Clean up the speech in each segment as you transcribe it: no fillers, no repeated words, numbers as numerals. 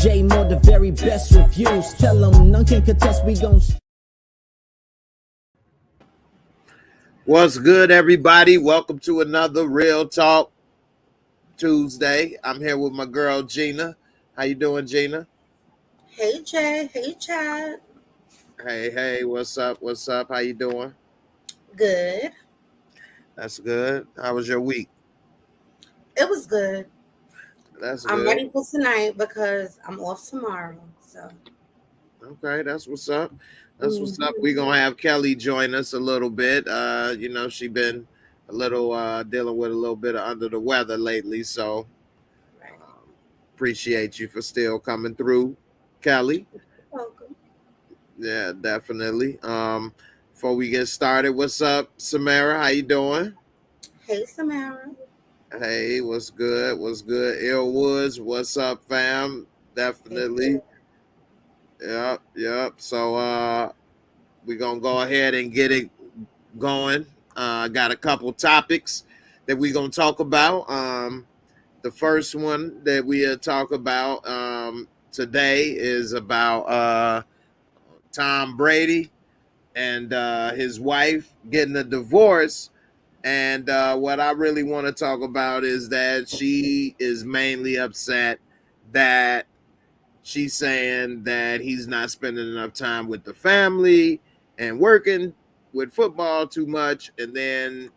J-Moore, the very best reviews. Tell them none can contest, we gon' What's good, everybody? Welcome to another Real Talk Tuesday. I'm here with my girl, Gina. How you doing, Gina? Hey, Jay. Hey, Chad. Hey, what's up? What's up? How you doing? Good. That's good. How was your week? It was good. That's I'm good. ready for tonight because I'm off tomorrow. So. Okay, that's what's up. That's what's up. We're gonna have Kelly join us a little bit. She been a little dealing with a little bit of under the weather lately, so appreciate you for still coming through, Kelly. You're welcome. Yeah, definitely. Before we get started, what's up, Samara? How you doing? Hey, Samara. Hey, what's good? What's good? Ill Woods, what's up, fam? Definitely. Yep. So we're gonna go ahead and get it going. Got a couple topics that we're gonna talk about. The first one that we'll talk about today is about Tom Brady and his wife getting a divorce. And what I really want to talk about is that she is mainly upset that she's saying that he's not spending enough time with the family and working with football too much. And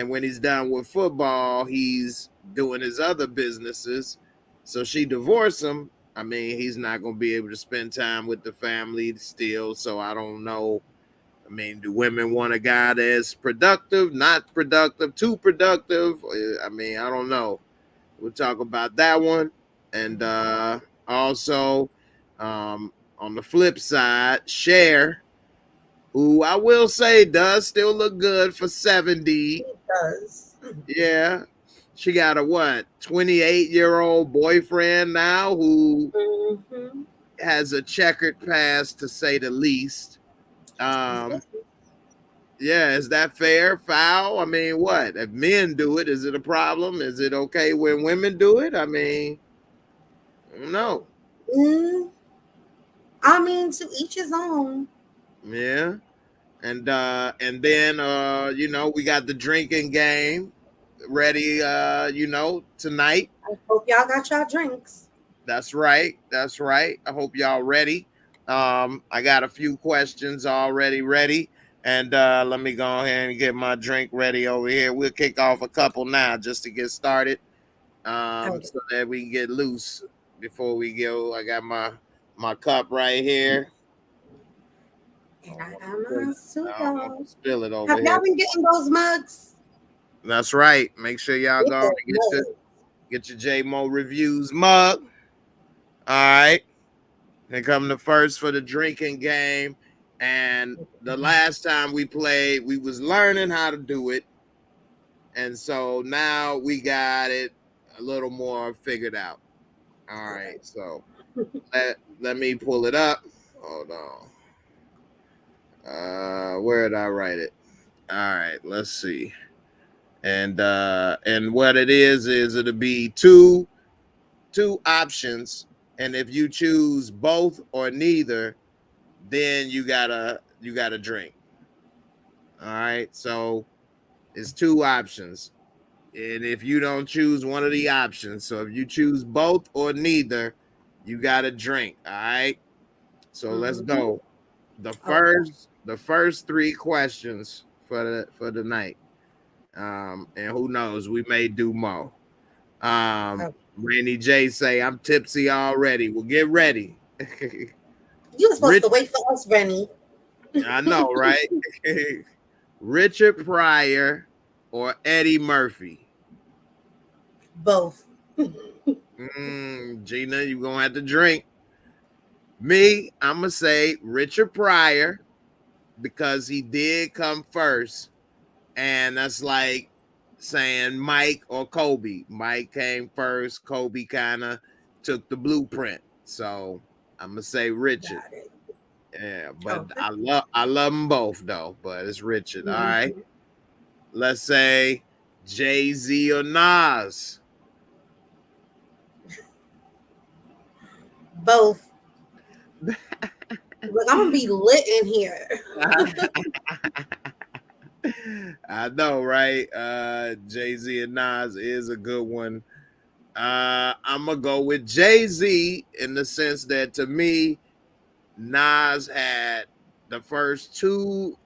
when he's done with football, he's doing his other businesses. So she divorced him. I mean, he's not going to be able to spend time with the family still. So I don't know. I mean, do women want a guy that's productive, not productive, too productive? I mean, I don't know. We'll talk about that one. And also, on the flip side, Cher, who I will say does still look good for 70. It does. Yeah. She got a 28-year-old boyfriend now who has a checkered past, to say the least. Yeah, is that fair? Foul? I mean, what? If men do it, is it a problem? Is it okay when women do it? I mean, no. I mean, to each his own. Yeah. And then we got the drinking game ready tonight. I hope y'all got y'all drinks. That's right. I hope y'all ready. I got a few questions already ready. And let me go ahead and get my drink ready over here. We'll kick off a couple now just to get started. So that we can get loose before we go. I got my cup right here. And I got my super. Spill it over Have here. y'all been getting those mugs? That's right. Make sure y'all go and get your JAYMOOREREVIEWS mug. All right. Here come the first for the drinking game. And the last time we played, we was learning how to do it. And so now we got it a little more figured out. All right. So let me pull it up. Hold on. Where did I write it? All right. Let's see. And what it is it'll be two options. And if you choose both or neither, then you gotta drink. All right, so it's two options, and if you don't choose one of the options, so if you choose both or neither, you gotta drink. All right, so let's go. The first three questions for the night, and who knows, we may do more. Randy J say I'm tipsy already. Well, get ready. You were supposed to wait for us, Rennie. I know, right? Richard Pryor or Eddie Murphy? Both. Gina, you gonna have to drink. Me, I'm gonna say Richard Pryor because he did come first, and that's like saying Mike or Kobe. Mike came first. Kobe kind of took the blueprint. So I'm gonna say Richard. Yeah, but I love them both though. But it's Richard. All right. Let's say Jay-Z or Nas. Both. Look, I'm gonna be lit in here. I know, right? Jay-Z and Nas is a good one. I'm gonna go with Jay-Z in the sense that to me, Nas had the first 2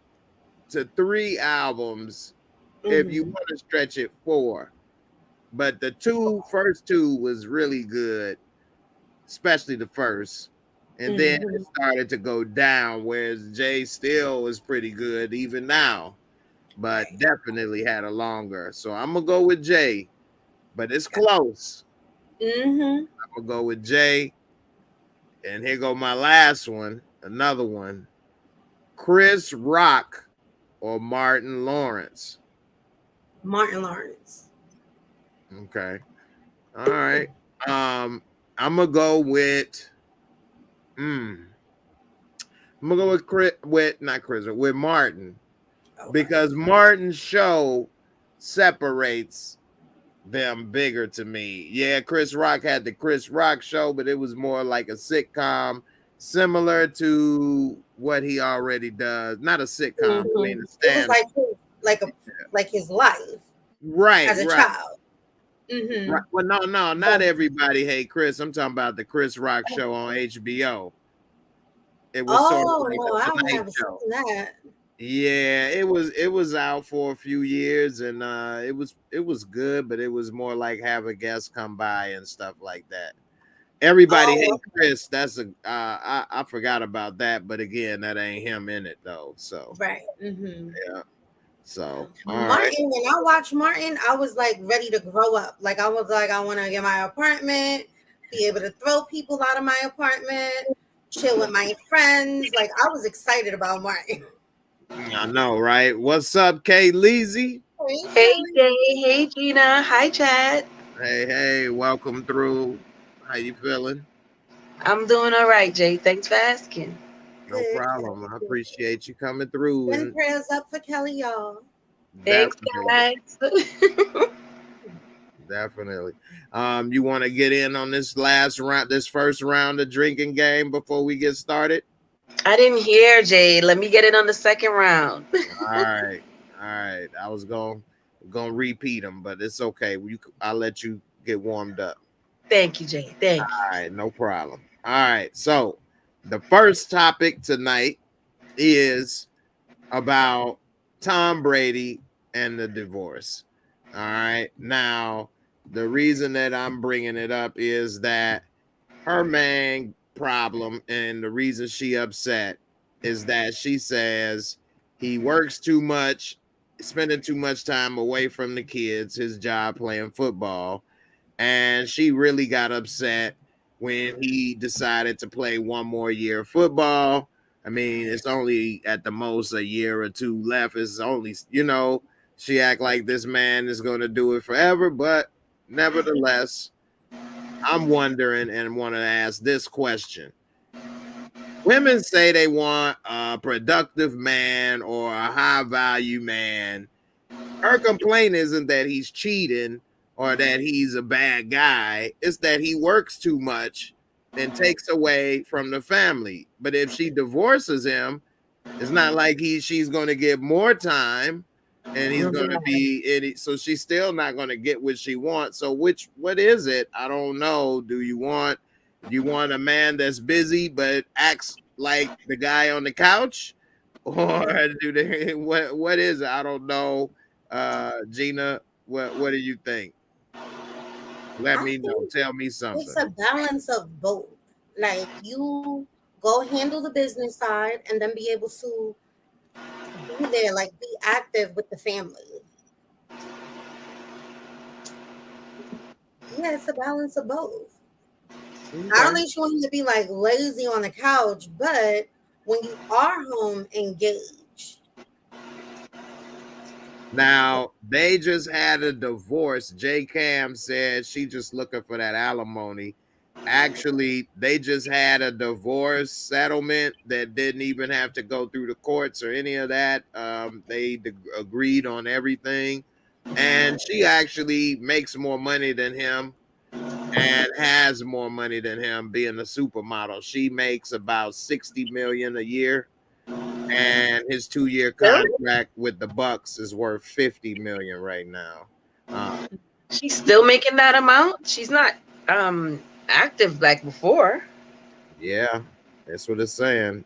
to 3 albums, if you want to stretch it 4. But the first two was really good, especially the first. And then it started to go down, whereas Jay still is pretty good even now, but definitely had a longer. So I'm gonna go with Jay, but it's close. I'm gonna go with Jay. And here go my last one, another one. Chris Rock or Martin Lawrence? Martin Lawrence. Okay. All right. I'm gonna go with I'm gonna go with Martin, because Martin's show separates them bigger to me. Yeah, Chris Rock had the Chris Rock show, but it was more like a sitcom, similar to what he already does. Not a sitcom, I mean a stand. It was like his life, right, as a right. child. Right. Well, no, not everybody hate Chris. I'm talking about the Chris Rock show on HBO. It was sort of like I a Tonight haven't Show. seen that. Yeah, it was out for a few years, and it was good, but it was more like have a guest come by and stuff like that. Everybody hates Chris. That's I forgot about that, but again, that ain't him in it though. So right. Yeah. So Martin, when I watched Martin, I was like ready to grow up. Like I was like, I want to get my apartment, be able to throw people out of my apartment, chill with my friends. Like I was excited about Martin. I know, right? What's up, Kay Leezy? Hey Jay, hey Gina, hi Chad. Hey, welcome through. How you feeling? I'm doing all right, Jay. Thanks for asking. No problem. I appreciate you coming through. Send prayers up for Kelly, y'all. Thanks, guys. Definitely. You want to get in on this first round of drinking game before we get started? I didn't hear, Jay. Let me get in on the second round. All right. I was gonna repeat them, but it's okay. I'll let you get warmed up. Thank you, Jay. Thank you. All right, no problem. All right. So the first topic tonight is about Tom Brady and the divorce. All right. Now, the reason that I'm bringing it up is that her main problem and the reason she upset is that she says he works too much, spending too much time away from the kids, his job playing football. And she really got upset when he decided to play one more year of football. I mean, it's only at the most a year or two left. It's only, she act like this man is going to do it forever. But nevertheless, I'm wondering and want to ask this question. Women say they want a productive man or a high value man. Her complaint isn't that he's cheating or that he's a bad guy. It's that he works too much and takes away from the family. But if she divorces him, it's not like she's going to get more time and he's going to be in it. So she's still not going to get what she wants. So what is it? I don't know. Do you want a man that's busy but acts like the guy on the couch? Or what is it? I don't know. Gina, what do you think? Let me know. Tell me something. It's a balance of both. Like you go handle the business side and then be able to be there, like be active with the family. Yeah, it's a balance of both. Okay. I don't think you want him to be like lazy on the couch, but when you are home, engaged. Now, they just had a divorce. J Cam said she just looking for that alimony. Actually, they just had a divorce settlement that didn't even have to go through the courts or any of that. They agreed on everything. And she actually makes more money than him. and has more money than him, being a supermodel. She makes about 60 million a year, and his 2-year Really? contract with the Bucks is worth 50 million right now. She's still making that amount? She's not active like before. Yeah, that's what it's saying.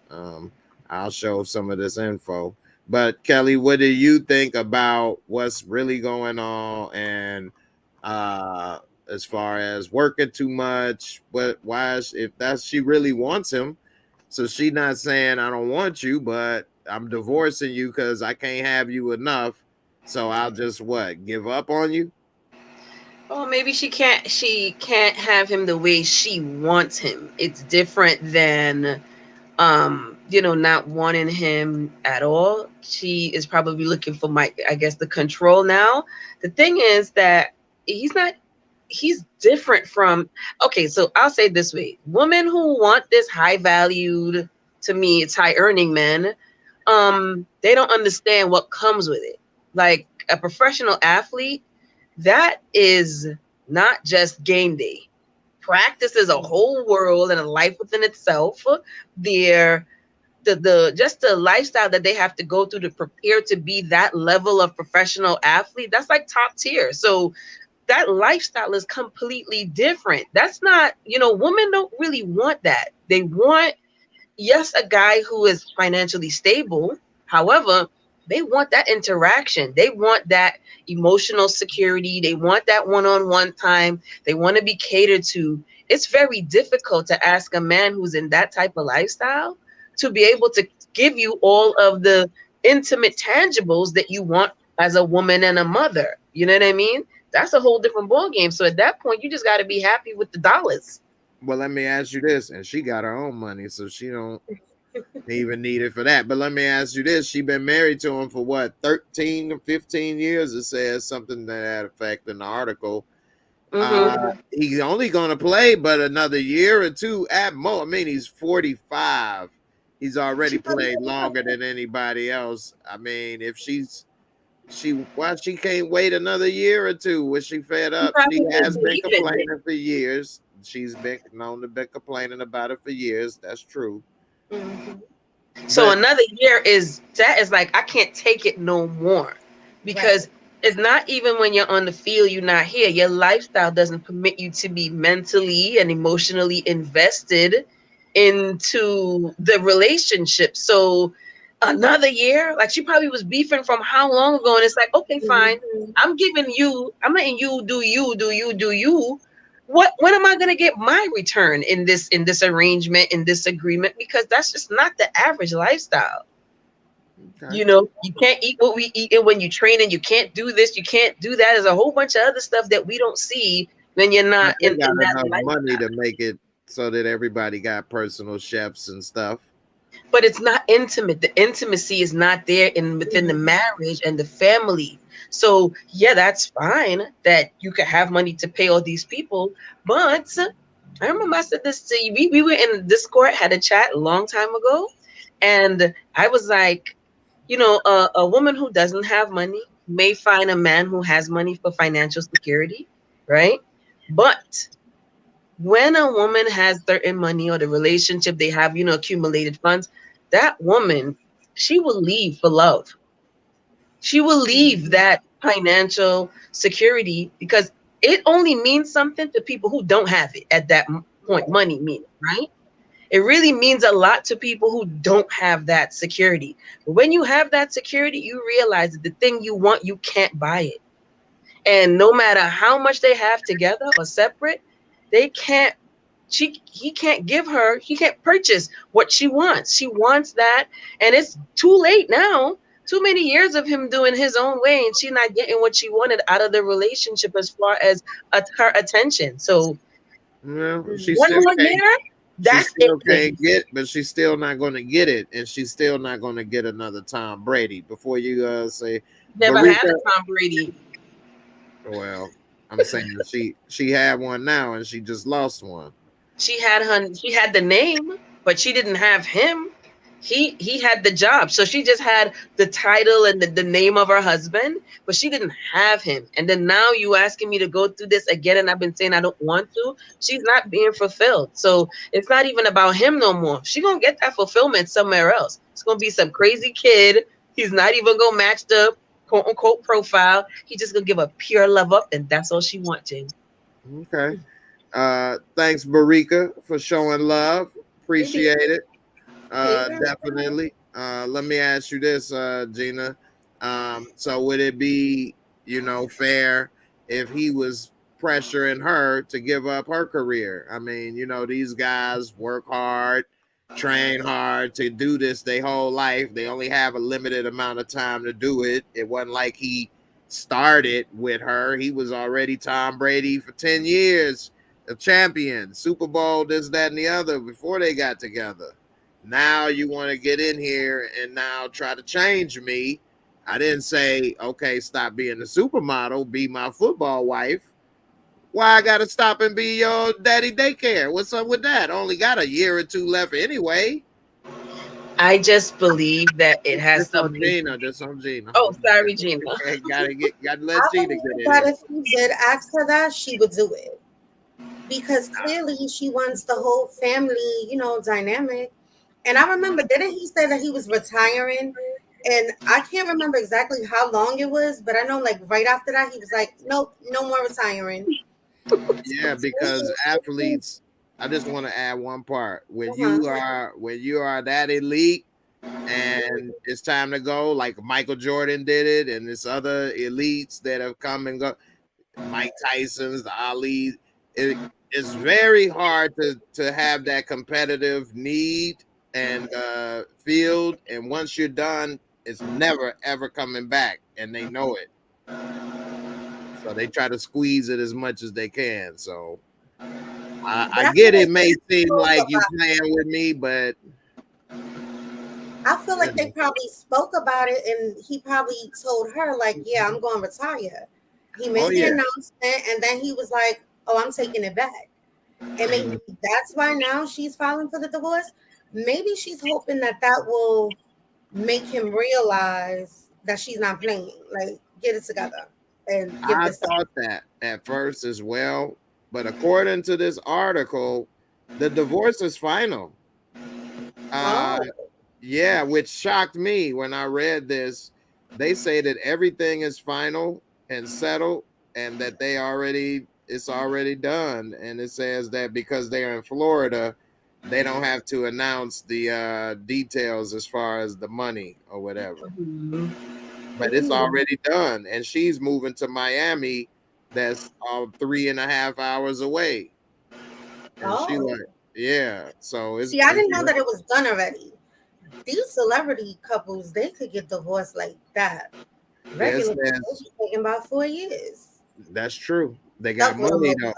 I'll show some of this info. But Kelly, what do you think about what's really going on, and as far as working too much? But why is, if that's she really wants him, so she not saying I don't want you, but I'm divorcing you because I can't have you enough. So I'll just what, give up on you? Oh, maybe she can't have him the way she wants him. It's different than not wanting him at all. She is probably looking for I guess the control now. The thing is that he's not he's different from, okay, so I'll say it this way. Women who want this high valued, to me it's high earning men, they don't understand what comes with it. Like a professional athlete, that is not just game day. Practice is a whole world and a life within itself. Their the just the lifestyle that they have to go through to prepare to be that level of professional athlete, that's like top tier. So that lifestyle is completely different. That's not, women don't really want that. They want, yes, a guy who is financially stable. However, they want that interaction. They want that emotional security. They want that one-on-one time. They want to be catered to. It's very difficult to ask a man who's in that type of lifestyle to be able to give you all of the intimate tangibles that you want as a woman and a mother. You know what I mean? That's a whole different ball game. So at that point, you just got to be happy with the dollars. Well, let me ask you this, and she got her own money, so she don't even need it for that. But let me ask you this: she been married to him for what, 13 or 15 years? It says something to that effect in the article. He's only going to play but another year or two at most. I mean, he's 45. He's already played longer than anybody else. I mean, if she why she can't wait another year or two? Was she fed up? She has been complaining for years. She's been known to be complaining about it for years. That's true. So But another year is like, I can't take it no more, because it's not even when you're on the field, you're not here. Your lifestyle doesn't permit you to be mentally and emotionally invested into the relationship. So another year, like she probably was beefing from how long ago, and it's like, okay, fine, I'm letting you do you. When am I going to get my return in this arrangement, in this agreement? Because that's just not the average lifestyle. okay. You can't eat what we eat, and when you train, and you can't do this, you can't do that. There's a whole bunch of other stuff that we don't see when you're not They in got that enough lifestyle. money to make it so that everybody got personal chefs and stuff. But it's not intimate. The intimacy is not there within the marriage and the family. So yeah, that's fine that you could have money to pay all these people. But I remember I said this to you. We were in Discord, had a chat a long time ago, and I was like, a woman who doesn't have money may find a man who has money for financial security, right? But when a woman has certain money, or the relationship they have, accumulated funds, that woman, she will leave for love. She will leave that financial security, because it only means something to people who don't have it at that point. Money means, right? It really means a lot to people who don't have that security. But when you have that security, you realize that the thing you want, you can't buy it. And no matter how much they have together or separate, they can't he can't purchase what she wants. She wants that, and it's too late now. Too many years of him doing his own way, and she's not getting what she wanted out of the relationship as far as her attention. So Well, she one still more can't. year, She that's still it. can't get, but she's still not going to get it, and she's still not going to get another Tom Brady. Before you say, Never had Barika, a Tom Brady. well, I'm saying she had one now, and she just lost one. She had the name, but she didn't have him. he had the job. So she just had the title and the name of her husband, but she didn't have him. And then now you asking me to go through this again, and I've been saying I don't want to. She's not being fulfilled. So it's not even about him no more. She gonna get that fulfillment somewhere else. It's gonna be some crazy kid. He's not even gonna match the quote unquote profile. He just gonna give a pure love up, and that's all she wants, James. Okay. Thanks, Barika, for showing love. Appreciate it. Definitely. Let me ask you this, Gina. So would it be, fair if he was pressuring her to give up her career? I mean, these guys work hard, train hard to do this their whole life. They only have a limited amount of time to do it. It wasn't like he started with her. He was already Tom Brady for 10 years, a champion, Super Bowl, this, that, and the other before they got together. Now you want to get in here and now try to change me. I didn't say, okay, stop being a supermodel, be my football wife. Why I got to stop and be your daddy daycare? What's up with that? Only got a year or two left anyway. I just believe that it has something. Just on Gina. Oh, sorry, Gina. gotta let Gina get in. That if you did ask her that, she would do it. Because clearly she wants the whole family, dynamic. And I remember, didn't he say that he was retiring? And I can't remember exactly how long it was, but I know like right after that, he was like, nope, no more retiring. Yeah, because athletes, I just want to add one part. When you are that elite and it's time to go, like Michael Jordan did it, and there's other elites that have come and go, Mike Tyson's, the Ali, it's very hard to have that competitive need and field, and once you're done, it's never ever coming back, and they know it. So they try to squeeze it as much as they can. So I get it. May seem like you playing with me, but I feel like they probably spoke about it, and he probably told her like, "Yeah, I'm going to retire." He made the announcement, and then he was like, "Oh, I'm taking it back," and maybe that's why now she's filing for the divorce. Maybe she's hoping that will make him realize that she's not playing. Like, get it together. And I thought that at first as well, but according to this article, the divorce is final. Yeah, which shocked me when I read this. They say that everything is final and settled, and that it's already done. And it says that because they're in Florida, they don't have to announce the details as far as the money or whatever. But it's already done, and she's moving to Miami. That's 3.5 hours away. And she so it's. See, I didn't know that it was done already. These celebrity couples, they could get divorced like that. Regular taking about 4 years. That's true. They got money though.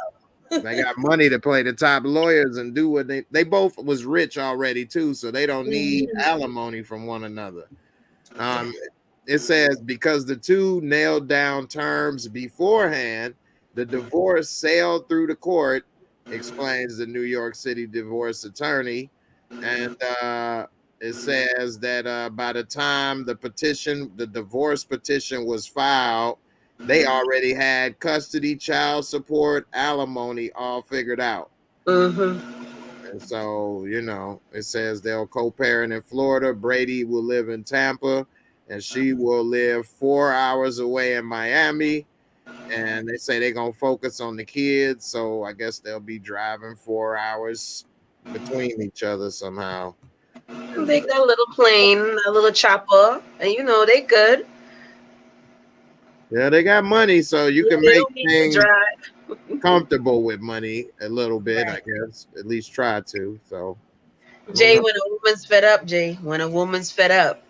They got money to play the top lawyers and do what they both was rich already too, so they don't need alimony from one another. It says because the two nailed down terms beforehand, the divorce sailed through the court, explains the New York City divorce attorney. And it says that by the time the divorce petition was filed, they already had custody, child support, alimony all figured out. And so, it says they'll co-parent in Florida. Brady will live in Tampa, and she will live 4 hours away in Miami. And they say they're going to focus on the kids. So I guess they'll be driving 4 hours between each other somehow. They got a little plane, a little chopper, and they good. Yeah, they got money, so you can make things comfortable with money a little bit, I guess. At least try to. So, Jay, when a woman's fed up,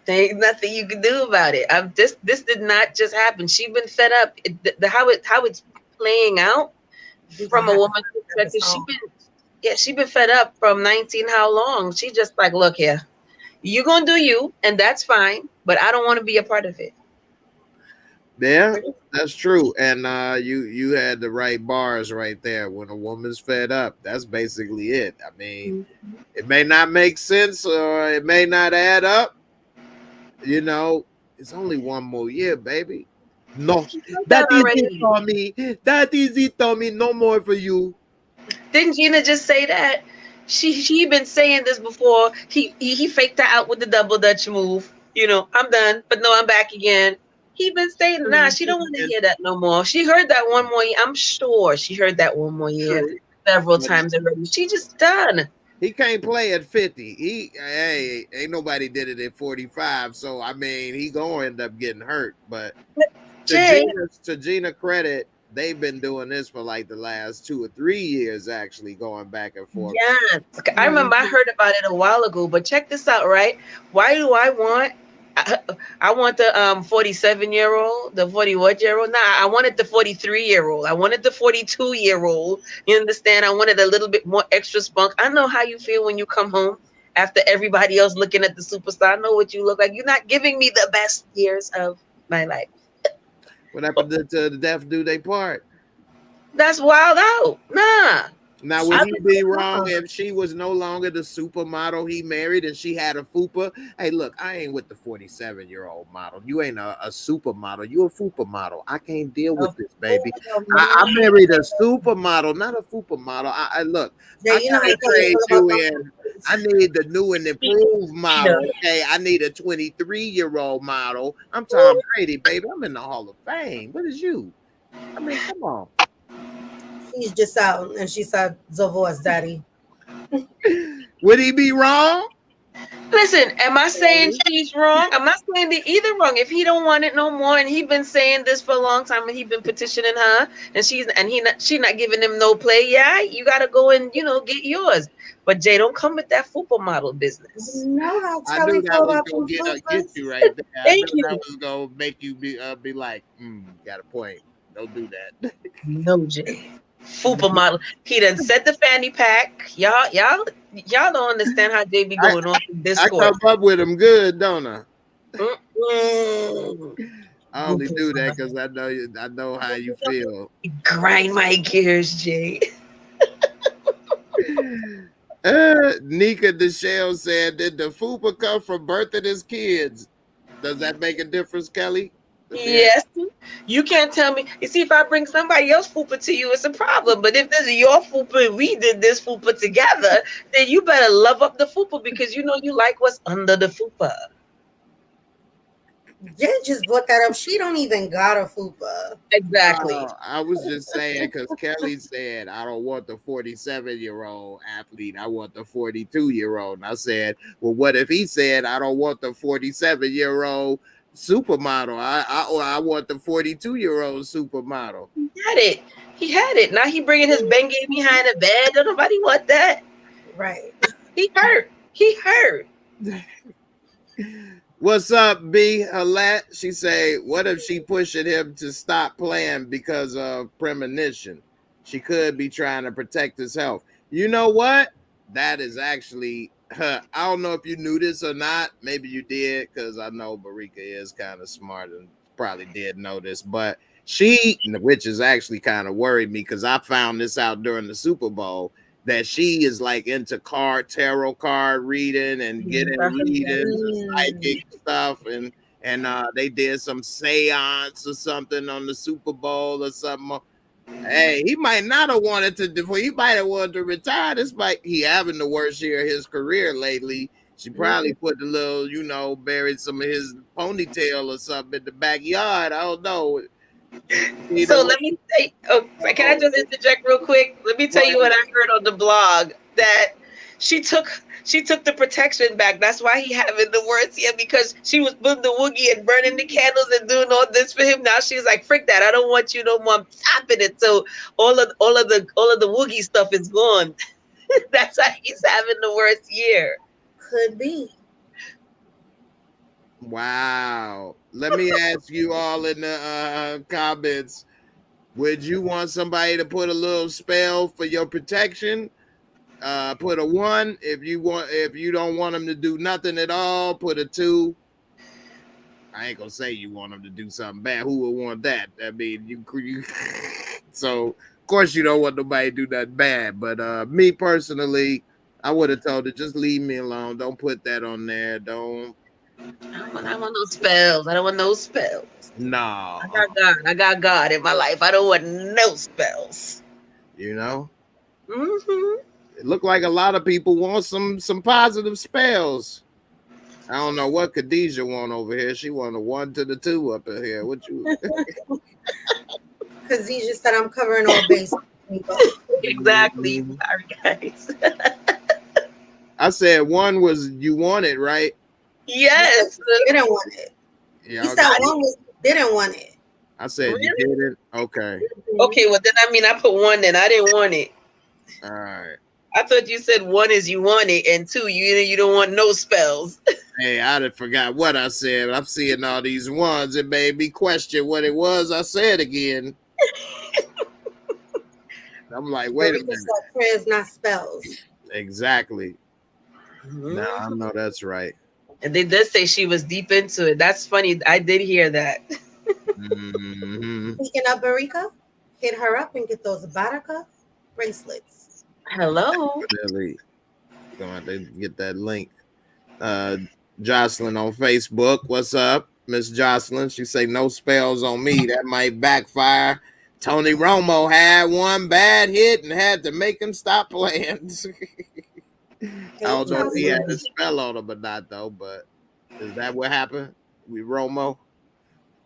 there ain't nothing you can do about it. This did not just happen. She's been fed up. How it's playing out from a woman's perspective. She been fed up from 19. How long? She just like, look here, you gonna do you, and that's fine. But I don't want to be a part of it. Yeah, that's true. And you had the right bars right there. When a woman's fed up, that's basically it. I mean, it may not make sense or it may not add up. You know, it's only one more year, baby. No, He said that that is it, already. Tommy. That is it, Tommy. No more for you. Didn't Gina just say that? She been saying this before. He faked her out with the double Dutch move. You know, I'm done, but no, I'm back again. He been saying, nah, she don't want to And hear that no more. She heard that one more year. I'm sure she heard that one more year true. several But times already. She just done. he can't play at 50. Ain't nobody did it at 45. So I mean, he gonna end up getting hurt. But Jay, To Gina credit, they've been doing this for like the last 2 or 3 years, actually going back and forth. yes. I remember I heard about it a while ago, but check this out, right? Why do I want I want the 47-year-old, the 41-year-old. Nah, I wanted the 43-year-old. I wanted the 42-year-old. You understand? I wanted a little bit more extra spunk. I know how you feel when you come home after everybody else looking at the superstar. I know what you look like. You're not giving me the best years of my life. What happened to the deaf do they part? That's wild out. Nah. Now, would I he think be that's wrong wrong. if she was no longer the supermodel he married and she had a fupa? Hey, look, I ain't with the 47-year-old model. You ain't a supermodel. You a fupa model. I can't deal with this, baby. I married a supermodel, not a fupa model. I look, I Jay, you know how gotta Kelly trade feel you about in. I those. need the new and improved model. Okay, I need a 23-year-old model. I'm Tom Brady, baby. I'm in the Hall of Fame. What is you? I mean, come on. She's just out, and she said, "Divorce, daddy." Would he be wrong? Listen, am I saying she's wrong? I'm not saying they're either wrong. If he don't want it no more, and he been saying this for a long time, and he been petitioning her, and she not giving him no play. Yeah, you gotta go and get yours. But Jay, don't come with that football model business. You know how I Kelly knew that feel was about gonna them get fupas. you right there. I knew Thank you. that was gonna make you be like, got a point. Don't do that. No, Jay. Fupa model. He done set the fanny pack. Y'all don't understand how Jay be I, going on in I Discord. come up with him good, don't I? Mm-mm. I only do that because I know how you feel. Grind my gears, Jay. Nika DeShell said, "Did the fupa come from birthing his kids? Does that make a difference, Kelly?" Yes. You can't tell me. You see, if I bring somebody else fupa to you, it's a problem. But if this is your fupa and we did this fupa together, then you better love up the fupa because you know you like what's under the fupa. Jay just brought that up. She don't even got a fupa. Exactly. I was just saying because Kelly said, I don't want the 47-year-old athlete. I want the 42-year-old. And I said, well, what if he said, I don't want the 47-year-old supermodel? I want the 42-year-old supermodel. He had it. Now he bringing his Bengay behind the bed. Don't nobody want that. Right. He hurt. What's up, B? Halat? She say, what if she pushing him to stop playing because of premonition? She could be trying to protect his health. You know what? That is actually, I don't know if you knew this or not. Maybe you did, because I know Barika is kind of smart and probably did know this. But she, which is actually kind of worried me, because I found this out during the Super Bowl, that she is like into tarot card reading and getting readings and psychic stuff, and they did some seance or something on the Super Bowl or something. Hey, he might not have wanted to do. He might have wanted to retire. This might he having the worst year of his career lately. She probably put the little, buried some of his ponytail or something in the backyard. I don't know. So let me say, can I just interject real quick? Let me tell you what I heard on the blog, that she took the protection back. That's why he having the worst year, because she was putting the woogie and burning the candles and doing all this for him. Now she's like, frick that, I don't want you no more. I'm stopping it. So all of the woogie stuff is gone. That's why he's having the worst year. Could be. Wow. Let me ask you all in the comments. Would you want somebody to put a little spell for your protection? Put a 1. If you don't want them to do nothing at all, put a 2. I ain't gonna say you want him to do something bad. Who would want that? I mean, you so of course you don't want nobody to do nothing bad. But me personally, I would have told her just leave me alone. Don't put that on there. Don't. I don't want no spells. I don't want no spells. No. I got God. I got God in my life. I don't want no spells. You know, Mm-hmm. it looked like a lot of people want some positive spells. I don't know what Khadijah want over here. She want a 1 to the 2 up in here. What you? Because he just said I'm covering all bases. Exactly. Sorry, guys. I said 1 was you want it, right? Yes. He didn't want it. Yeah. He said 1 was didn't want it. I said Really? you didn't. Okay. Okay, well then I mean I put 1 then. I didn't want it. All right. I thought you said 1 is you want it, and 2 you don't want no spells. Hey, I done forgot what I said. I'm seeing all these 1s. It made me question what it was I said again. I'm like, wait a minute. Prayers, not spells. Exactly. Mm-hmm. No, I know that's right. And they did say she was deep into it. That's funny. I did hear that. Mm-hmm. Speaking of Barika, hit her up and get those Baraka bracelets. Hello. Really. Gonna have to get that link. Jocelyn on Facebook. What's up, Miss Jocelyn? She say no spells on me. That might backfire. Tony Romo had 1 bad hit and had to make him stop playing. I don't know if he had a spell on him or not, though, but is that what happened with Romo?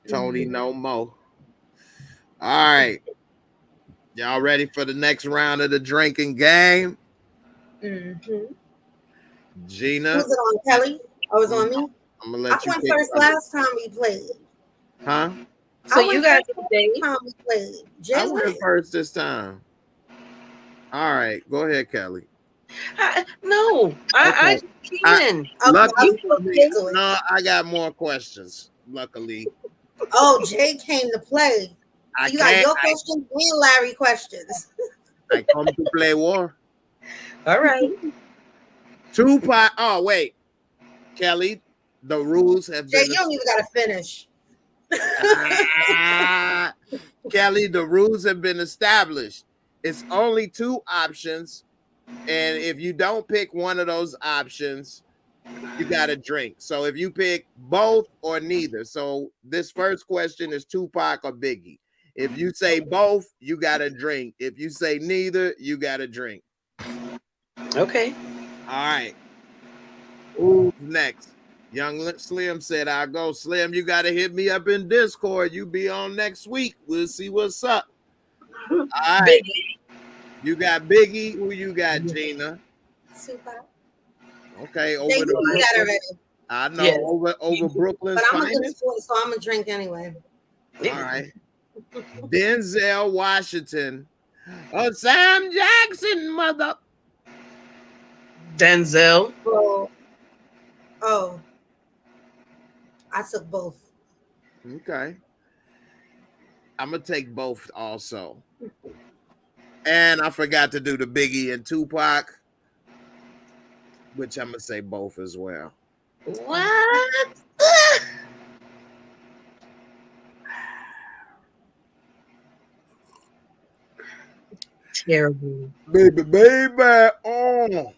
Tony no mo. All right. Y'all ready for the next round of the drinking game? Mm-hmm. Gina. Was it on Kelly? Or was it on me? I'm going to let you went pick first last time we played. Huh? So you guys time we played. Jay I went first this time. All right. Go ahead, Kelly. No, I came in. No, I got more questions, luckily. Oh, Jay came to play. You got your questions and Larry questions. I come to play war. All right. Tupac. Oh, wait. Kelly, the rules have been... Jay, you don't even got to finish. Kelly, the rules have been established. It's only 2 options. And if you don't pick one of those options, you got to drink. So if you pick both or neither. So this first question is Tupac or Biggie. If you say both, you got to drink. If you say neither, you got to drink. Okay. All right. Who's next? Young Slim said, I'll go. Slim, you got to hit me up in Discord. You be on next week. We'll see what's up. All right. Biggie. You got Biggie. Who you got, Gina? Super. Okay, over the Brooklyn. I know, yeah. over Brooklyn's but I'm finest. So I'm going to drink anyway. All right. Denzel Washington. Oh, Sam Jackson, mother. Denzel. Oh. I took both. Okay. I'm going to take both also. And I forgot to do the Biggie and Tupac, which I'm going to say both as well. What? Terrible. Baby. Oh.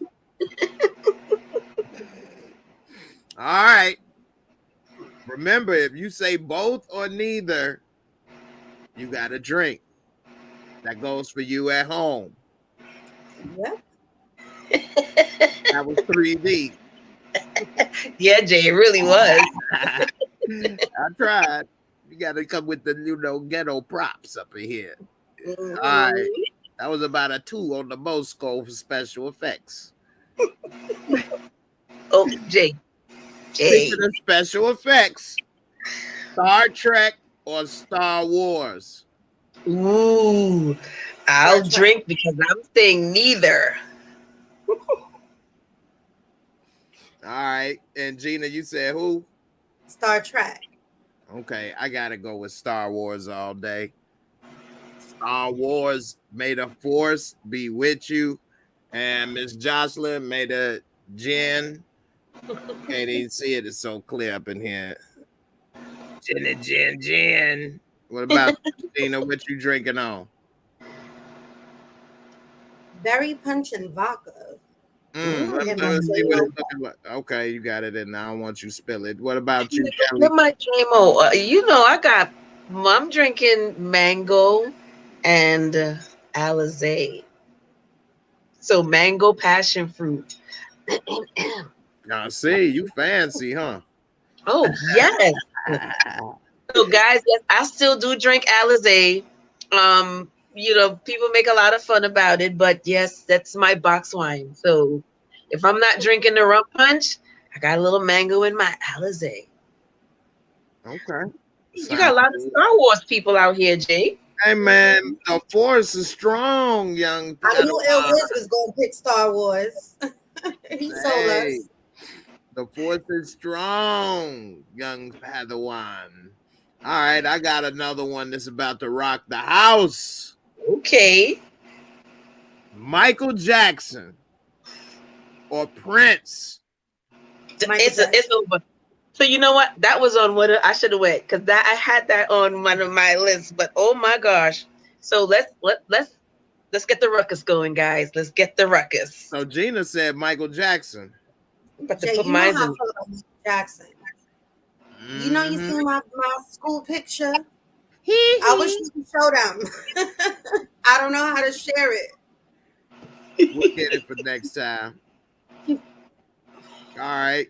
All right. Remember, if you say both or neither, you got to drink. That goes for you at home. Yep. That was 3D. Yeah, Jay, it really was. I tried. You got to come with the ghetto props up in here. Mm-hmm. All right. That was about a 2 on the most score for special effects. Oh, Jay. Speaking of special effects, Star Trek or Star Wars? Ooh, I'll drink because I'm saying neither. All right. And Gina, you said who? Star Trek. Okay, I gotta go with Star Wars all day. Star Wars, may the force be with you. And Miss Jocelyn, may the gin. Can't even see it. It's so clear up in here. Gin. What about Gina? What you drinking on? Berry punch and vodka. Let And me my see what JMO. it's looking like. Okay, you got it, and I don't want you to spill it. What about you, Kelly? Get my JMO. I'm drinking mango and Alizé. So mango passion fruit. I see you fancy, huh? Oh yes. So guys, yes, I still do drink Alizé. People make a lot of fun about it, but yes, that's my box wine. So if I'm not drinking the rum punch, I got a little mango in my Alizé. Okay. You got a lot of Star Wars people out here, Jay. Hey man, the force is strong, young I knew Ill Padawan. Wiz was gonna pick Star Wars. He told Hey, us. the force is strong, young Padawan. All right, I got another one that's about to rock the house. Okay. Michael Jackson or Prince? It's over. So you know what? That was on what I should have went because I had that on one of my lists. But oh my gosh! So let's get the ruckus going, guys. Let's get the ruckus. So Gina said Michael Jackson. But Jay, you know how I feel about Michael Jackson. You know, you see my school picture. I wish you could show them. I don't know how to share it. We'll get it for next time. All right.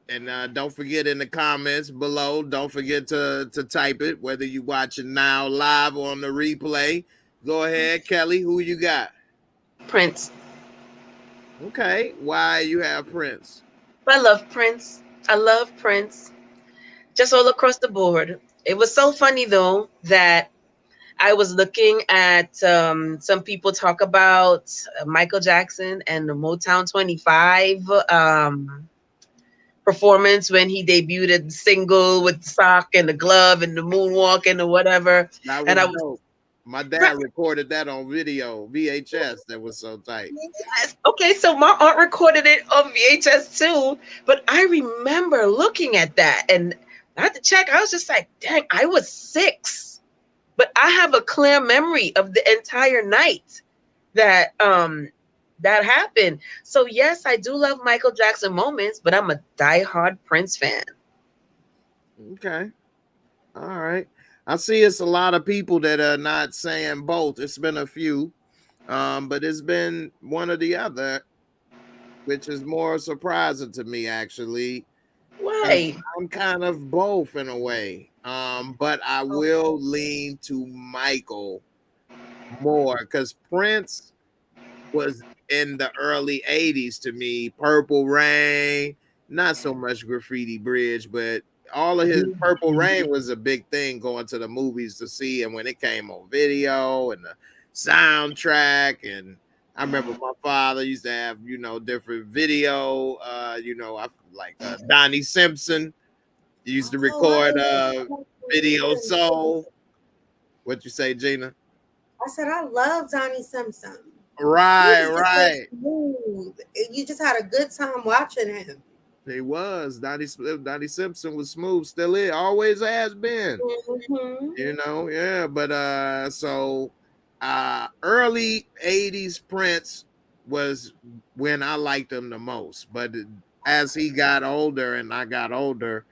And don't forget in the comments below, don't forget to type it, whether you watching now live or on the replay. Go ahead, Kelly. Who you got? Prince. Okay. Why you have Prince? I love Prince. I love Prince. Just all across the board. It was so funny, though, that I was looking at some people talk about Michael Jackson and the Motown 25 performance when he debuted the single with the sock and the glove and the moonwalk and the whatever. And I was my dad recorded that on video, VHS. That was so tight. Okay, so my aunt recorded it on VHS too, but I remember looking at that and I had to check. I was just like, dang, I was 6, but I have a clear memory of the entire night that that happened. So yes, I do love Michael Jackson moments, but I'm a diehard Prince fan. Okay. All right. I see it's a lot of people that are not saying both. It's been a few, but it's been one or the other, which is more surprising to me, actually. Why? I'm kind of both in a way, but I will lean to Michael more because Prince was in the early 80s to me. Purple Rain, not so much Graffiti Bridge, but all of his Purple Rain was a big thing going to the movies to see. And when it came on video and the soundtrack, and I remember my father used to have, different video, Donnie Simpson used to record video soul. What you say, Gina? I said, I love Donnie Simpson. Right. You just had a good time watching him. He was. Donnie Simpson was smooth, still is, always has been. Yeah. But so early 80s Prince was when I liked him the most. But as he got older and I got older,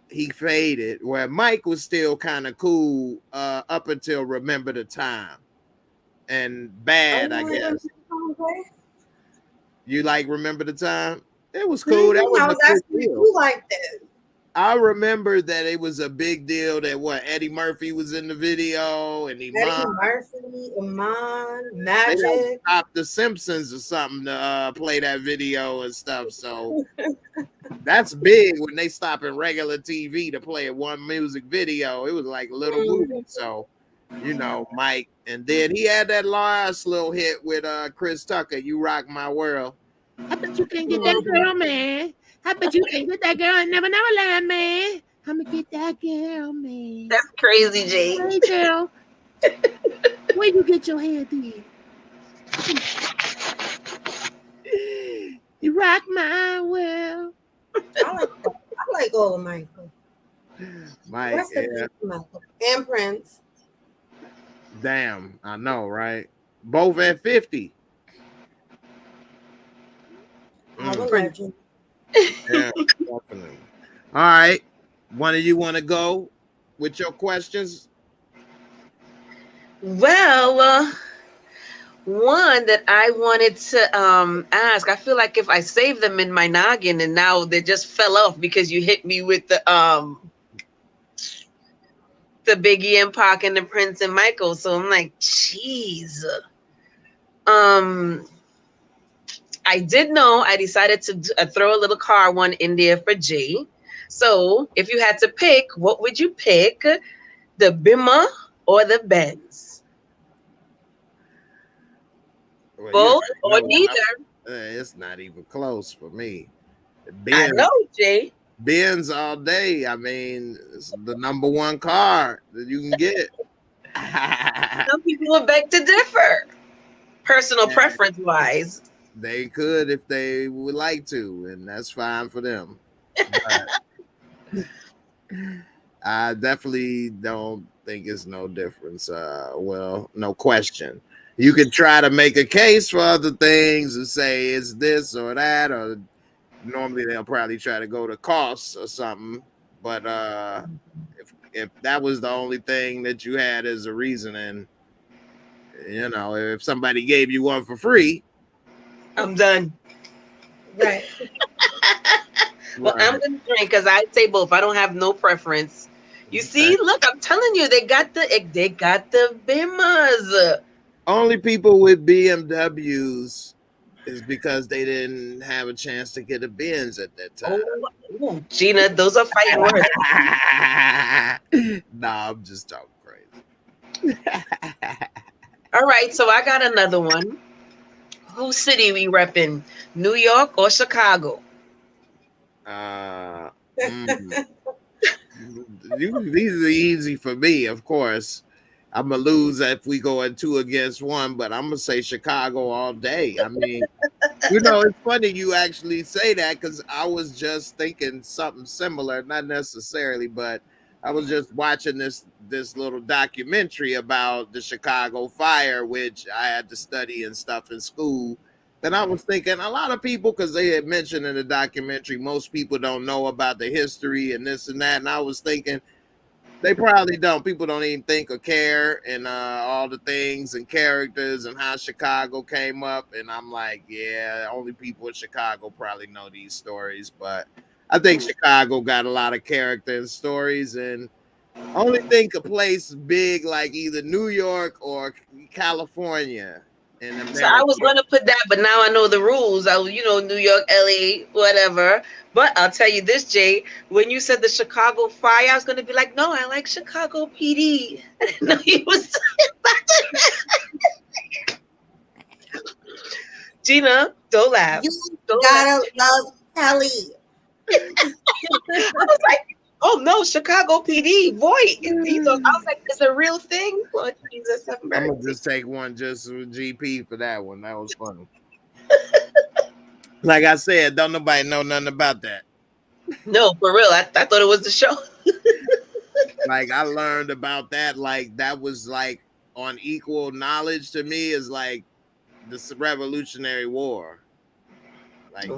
he faded. Where Mike was still kind of cool up until Remember the Time. And Bad, I guess. You like Remember the Time? It was cool. That was I was asking if you liked it. I remember that it was a big deal that Eddie Murphy was in the video and Iman, Magic. Stop the Simpsons or something to play that video and stuff. So that's big when they stop in regular TV to play one music video. It was like a little movie. So, Mike. And then he had that last little hit with Chris Tucker, You Rock My World. I bet you can't get that girl, man. I bet you can't get that girl and never lie, man. I'm gonna get that girl, man. That's crazy, Jay. Hey, girl. Where you get your hair did? You rock my world. I like all of Michael. Mike, Rest in yeah. peace, Michael. And Prince. Damn, I know, right? Both at 50. Our Prince. legend. Yeah, definitely. All right. One of you want to go with your questions? Well, one that I wanted to ask. I feel like if I saved them in my noggin and now they just fell off because you hit me with the Biggie and Pac and the Prince and Michael. So I'm like, jeez. Um, I did know. I decided to throw a little car one in there for Jay. So if you had to pick, what would you pick? The Bimmer or the Benz? Well, you Both already or know neither? it's not even close for me. I Benz, know, Jay. Benz all day. I mean, it's the number one car that you can get. Some people would beg to differ, personal Yeah, preference wise. they could if they would like to, and that's fine for them. But I definitely don't think it's no difference. Well, no question. You could try to make a case for other things and say it's this or that, or normally they'll probably try to go to costs or something. But if that was the only thing that you had as a reasoning, you know, if somebody gave you one for free, I'm done. Right. Well, right. I'm gonna drink because I say both. I don't have no preference. You see, look, I'm telling you, they got the Bimmers. Only people with BMWs is because they didn't have a chance to get a Benz at that time. Oh, Gina, those are fighting words. Nah, I'm just talking crazy. All right, so I got another one. Whose city we repping? New York or Chicago? These are easy for me, of course. I'm gonna lose if we go in 2 against 1, but I'm gonna say Chicago all day. I mean, you know, it's funny you actually say that because I was just thinking something similar, not necessarily, but I was just watching this little documentary about the Chicago fire, which I had to study and stuff in school. Then I was thinking a lot of people, because they had mentioned in the documentary, most people don't know about the history and this and that. And I was thinking they probably don't. People don't even think or care and all the things and characters and how Chicago came up. And I'm like, yeah, only people in Chicago probably know these stories. But I think Chicago got a lot of character and stories. And I only think a place big like either New York or California in So I America. was going to put that, but now I know the rules. New York, LA, whatever. But I'll tell you this, Jay, when you said the Chicago fire, I was going to be like, no, I like Chicago PD. I didn't know you was talking about that. Gina, don't laugh. You Don't gotta laugh. love Kelly. I was like, oh no, Chicago PD, boy. I was like, it's a real thing. Well, Jesus, have I'm mercy. gonna just take one just with GP for that one. That was funny. Like I said, don't nobody know nothing about that. No, for real. I thought it was the show. Like I learned about that. Like that was like on equal knowledge to me is like the Revolutionary War. Like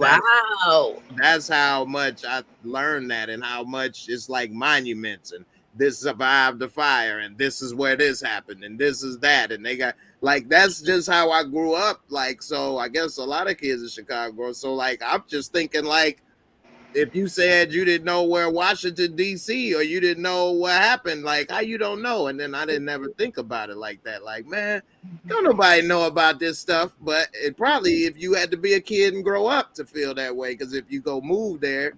that's how much I learned that and how much it's like monuments and this survived the fire and this is where this happened and this is that and they got like that's just how I grew up. Like so I guess a lot of kids in Chicago. So like I'm just thinking like if you said you didn't know where Washington D.C. or you didn't know what happened, like how you don't know, and then I didn't ever think about it like that. Like, man, don't nobody know about this stuff, but it probably if you had to be a kid and grow up to feel that way, because if you go move there,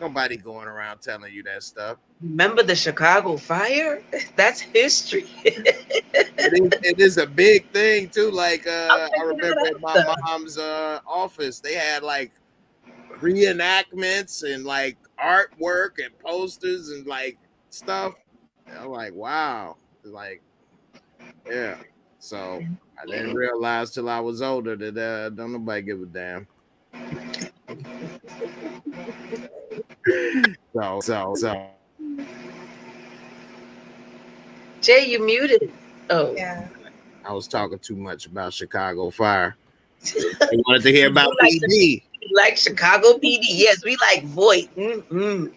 nobody going around telling you that stuff. Remember the Chicago fire? That's history. It is a big thing too. Like I remember at my mom's office, they had like reenactments and like artwork and posters and like stuff. I'm like, wow. Like, yeah. So I didn't realize till I was older that don't nobody give a damn. So Jay, you muted. Oh. Yeah. I was talking too much about Chicago Fire. They wanted to hear You about like PD. like Chicago PD. Yes, we like Voight. Mm-mm.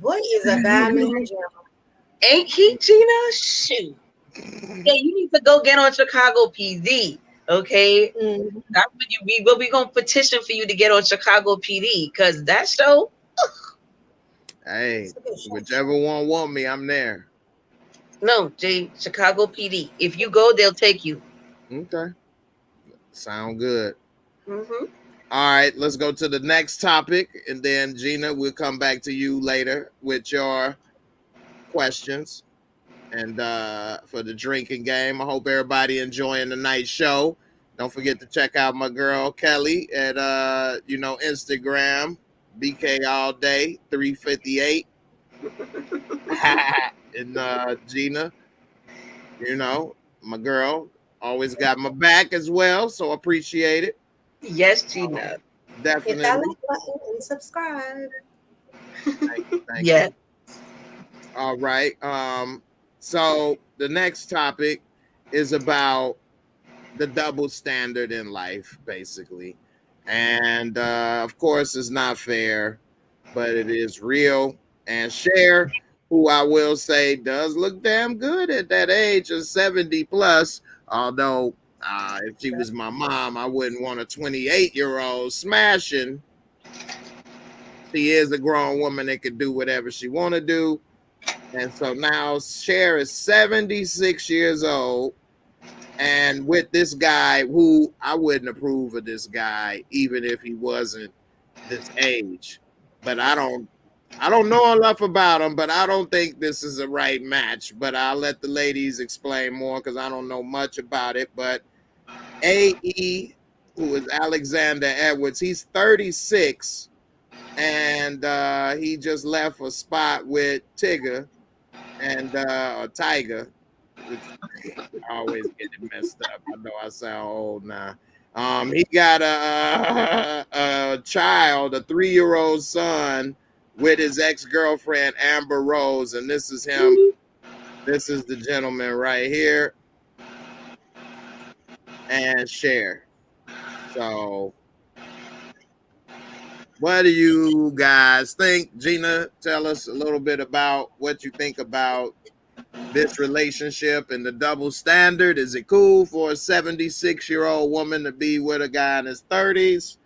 Boy is a bad man, Jim. Ain't he, Gina? Shoot. Yeah, you need to go get on Chicago PD. Okay, Mm. that's what you be. But we gonna petition for you to get on Chicago PD because that show. Hey, It's a good show. whichever one want me, I'm there. No, Jay, Chicago PD. If you go, they'll take you. Okay. Sound good. Mm-hmm. All right, let's go to the next topic. And then, Gina, we'll come back to you later with your questions. And for the drinking game, I hope everybody enjoying the night show. Don't forget to check out my girl Kelly at Instagram, BK all day 358. And Gina, my girl, always got my back as well, so appreciate it. Yes, Gina. Hit that Definitely. like button and subscribe. Thank Yes. you. All right. So the next topic is about the double standard in life, basically. And of course, it's not fair, but it is real. And Cher, who I will say does look damn good at that age of 70 plus, although if she was my mom, I wouldn't want a 28-year-old smashing. She is a grown woman that could do whatever she want to do. And so now Cher is 76 years old, and with this guy who I wouldn't approve of this guy even if he wasn't this age. But I don't know enough about him, but I don't think this is a right match. But I'll let the ladies explain more because I don't know much about it. But AE, who is Alexander Edwards, he's 36, and he just left a spot with Tigger and or Tiger, which I always get it messed up. I know I sound old now. He got a child, a 3-year-old son, with his ex-girlfriend Amber Rose, and this is him. This is the gentleman right here, and Cher. So, what do you guys think? Gina, tell us a little bit about what you think about this relationship and the double standard. Is it cool for a 76-year-old woman to be with a guy in his 30s?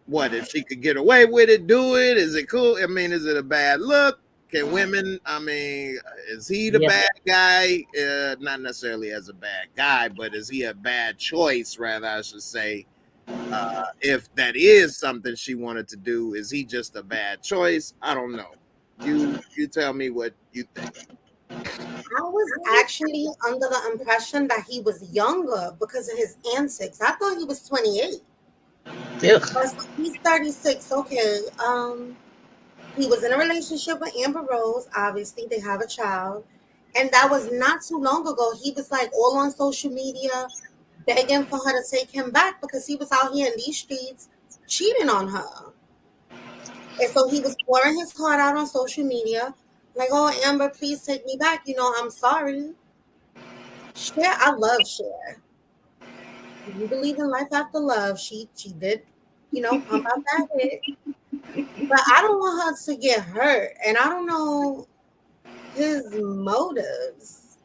What if she could get away with it? Do it? Is it cool? I mean, is it a bad look? Can women? I mean, is he the bad guy? Not necessarily as a bad guy, but is he a bad choice? Rather, I should say. If that is something she wanted to do, is he just a bad choice? I don't know. You tell me what you think. I was actually under the impression that he was younger because of his antics. I thought he was 28. But he's 36. Okay. He was in a relationship with Amber Rose. Obviously, they have a child. And that was not too long ago. He was like all on social media begging for her to take him back because he was out here in these streets cheating on her. And so he was pouring his heart out on social media, like, "Oh, Amber, please take me back. I'm sorry." Cher, I love Cher. If you believe in life after love, she did, pump out that hit. But I don't want her to get hurt, and I don't know his motives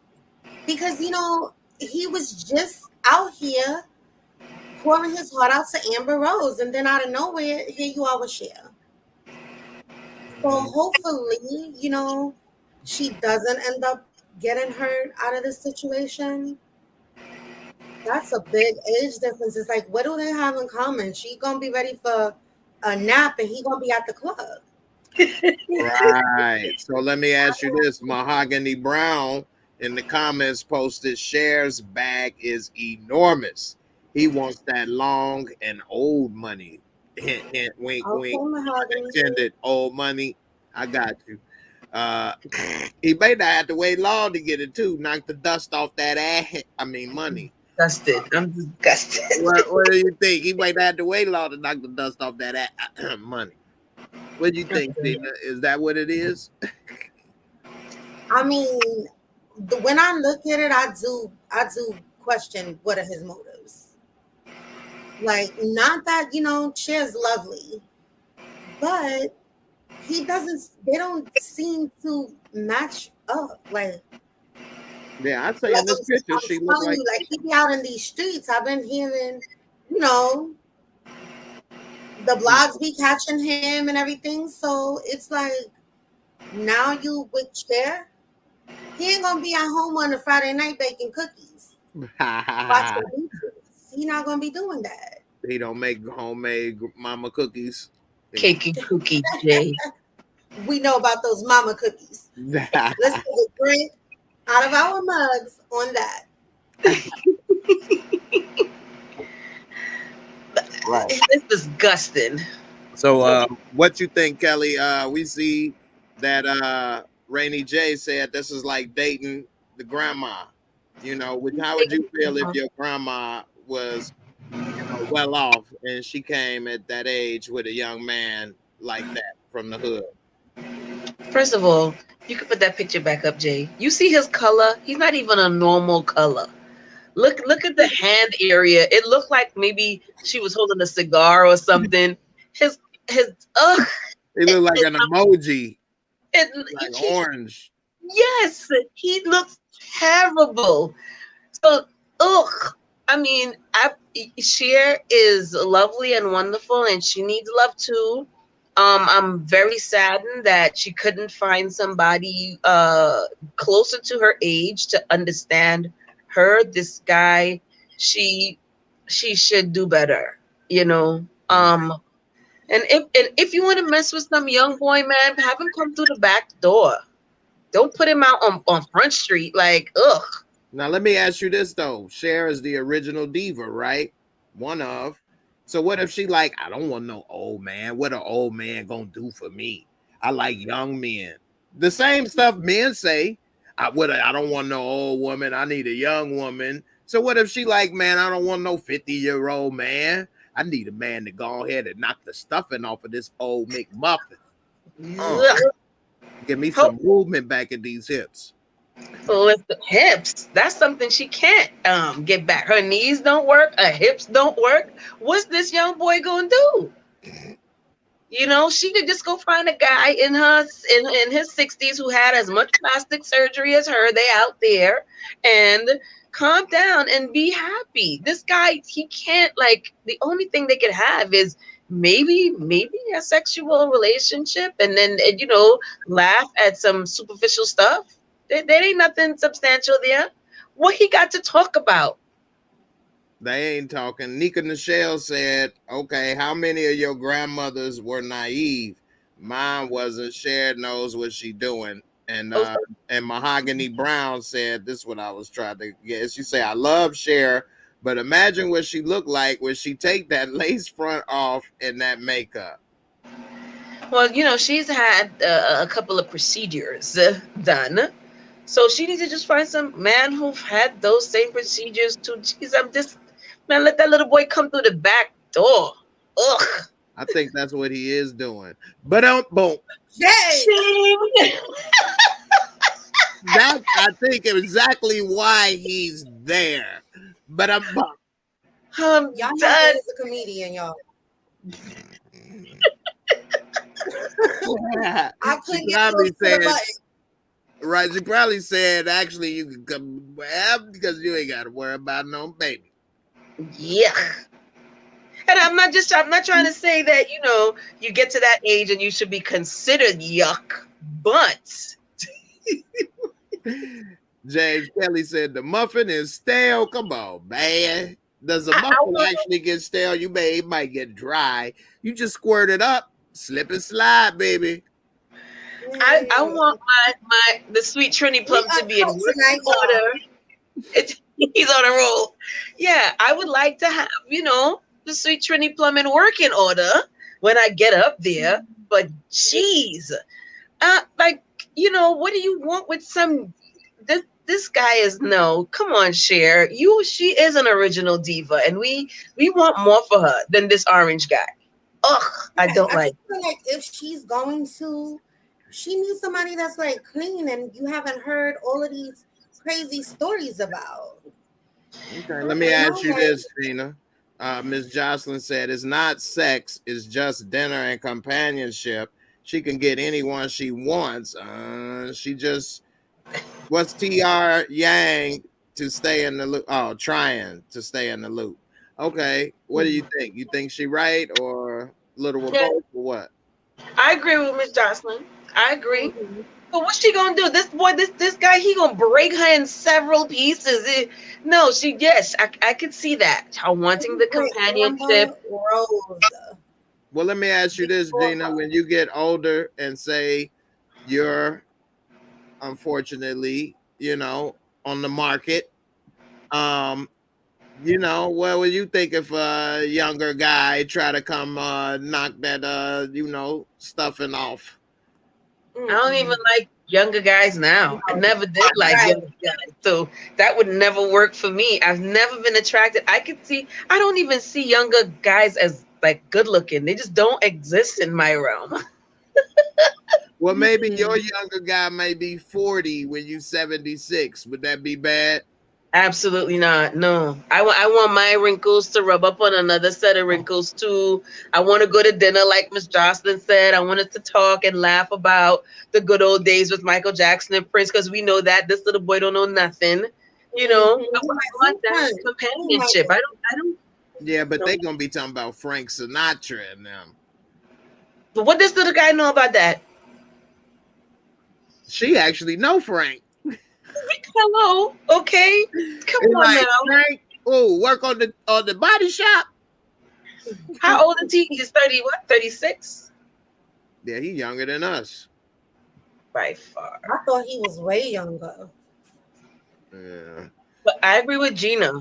because he was just out here pouring his heart out to Amber Rose, and then out of nowhere, here you are with Cher. So hopefully, she doesn't end up getting hurt out of this situation. That's a big age difference. It's like, what do they have in common? She gonna be ready for a nap, and he gonna be at the club. Right. So let me ask you this: Mahogany Brown in the comments posted, Cher's bag is enormous. He wants that long and old money. Hint, hint, wink, wink. Intended old money. I got you. He may not have to wait long to get it too. Knock the dust off that ass. I mean, money. Disgusted. I'm disgusted. What do you think? He might not have to wait long to knock the dust off that money. What do you think, Tina? Is that what it is? I mean, when I look at it, I do question what are his motives. Like, not that Cher's lovely, but he doesn't. They don't seem to match up. Like Yeah, I'd say in this picture she looked telling like. you, like he be out in these streets. I've been hearing, the blogs be catching him and everything. So it's like now you with Cher. He ain't gonna be at home on a Friday night baking cookies. Watching beaches. He not gonna be doing that. He don't make homemade mama cookies. Cake and cookie, Jay. We know about those mama cookies. Let's take a drink out of our mugs on that. Right. It's disgusting. So what you think, Kelly? We see that Rainy J said this is like dating the grandma. How would you feel if your grandma was well off and she came at that age with a young man like that from the hood? First of all, you can put that picture back up, Jay. You see his color? He's not even a normal color. Look at the hand area. It looked like maybe she was holding a cigar or something. His ugh. He looked like an emoji. Like orange. Yes, he looks terrible. So ugh. I mean, Cher is lovely and wonderful, and she needs love too. I'm very saddened that she couldn't find somebody closer to her age to understand her. This guy, she should do better, And if you want to mess with some young boy, man, have him come through the back door. Don't put him out on Front Street. Like, ugh. Now let me ask you this though. Cher is the original diva, right? One of. So what if she like, I don't want no old man. What an old man gonna do for me? I like young men. The same stuff men say. I don't want no old woman. I need a young woman. So what if she like, man, I don't want no 50-year-old man. I need a man to go ahead and knock the stuffing off of this old McMuffin. Give me some movement back in these hips. With the hips, that's something she can't get back. Her knees don't work, her hips don't work. What's this young boy gonna do? She could just go find a guy in his 60s who had as much plastic surgery as her. They out there, and calm down and be happy. This guy, he can't, the only thing they could have is maybe a sexual relationship, and then laugh at some superficial stuff. There ain't nothing substantial there. What he got to talk about? They ain't talking. Nika Nichelle said, okay, how many of your grandmothers were naive? Mine wasn't. Cher knows what she doing. And Mahogany Brown said, this is what I was trying to get. She said, I love Cher, but imagine what she looked like when she take that lace front off and that makeup. Well, she's had a couple of procedures done. So she needs to just find some man who've had those same procedures too. Jeez, let that little boy come through the back door. Ugh. I think that's what he is doing. But boom. That I think exactly why he's there. But I'm y'all know he's a comedian, y'all. I couldn't get close to the button. Right, she probably said, actually, you can come because you ain't got to worry about no baby. Yeah. And I'm not trying to say that, you get to that age and you should be considered yuck, but. James Kelly said, the muffin is stale. Come on, man. Does the muffin actually get stale? It might get dry. You just squirt it up, slip and slide, baby. I want the sweet Trini Plum to be in working order. He's on a roll. Yeah, I would like to have, the sweet Trini Plum in working order when I get up there. But geez, what do you want with some? This guy is no. Come on, Cher. She is an original diva, and we want more for her than this orange guy. Ugh, I don't like. I feel like if she's going to She needs somebody that's like clean and you haven't heard all of these crazy stories about. Okay, let me You ask know, you like, this, Gina. Ms. Jocelyn said it's not sex, it's just dinner and companionship. She can get anyone she wants. She just what's TR Yang to stay in the loop? Oh, trying to stay in the loop. Okay, what do you think? You think she right or little of Yeah, both or what? I agree with Miss Jocelyn. I agree. mhm. But what's she gonna do? This boy, this guy, he gonna break her in several pieces. No, yes, I could see that. Her wanting the Wait, companionship. Amber Rose. Well, let me ask you this, Before Gina. her. When you get older and say you're unfortunately, on the market, um, what would you think if a younger guy try to come knock that stuffing off? I don't even Mm-mm. like younger guys now. I never did like Right. younger guys, so that would never work for me. I've never been attracted. I don't even see younger guys as like good looking. They just don't exist in my realm. Well, maybe your Mm-mm. younger guy may be 40 when you 76. Would that be bad? Absolutely not. No. I want my wrinkles to rub up on another set of wrinkles too. I want to go to dinner like Miss Jocelyn said. I want us to talk and laugh about the good old days with Michael Jackson and Prince because we know that this little boy don't know nothing. Mm-hmm. I want that companionship. I don't Yeah, but know. they gonna be talking about Frank Sinatra and them. But what does little guy know about that? She actually know Frank. Hello. Okay. Come It's on like now. Frank, work on the body shop. How old is he? He's 30, what? 36? Yeah, he younger than us. By far. I thought he was way younger. Yeah. But I agree with Gina.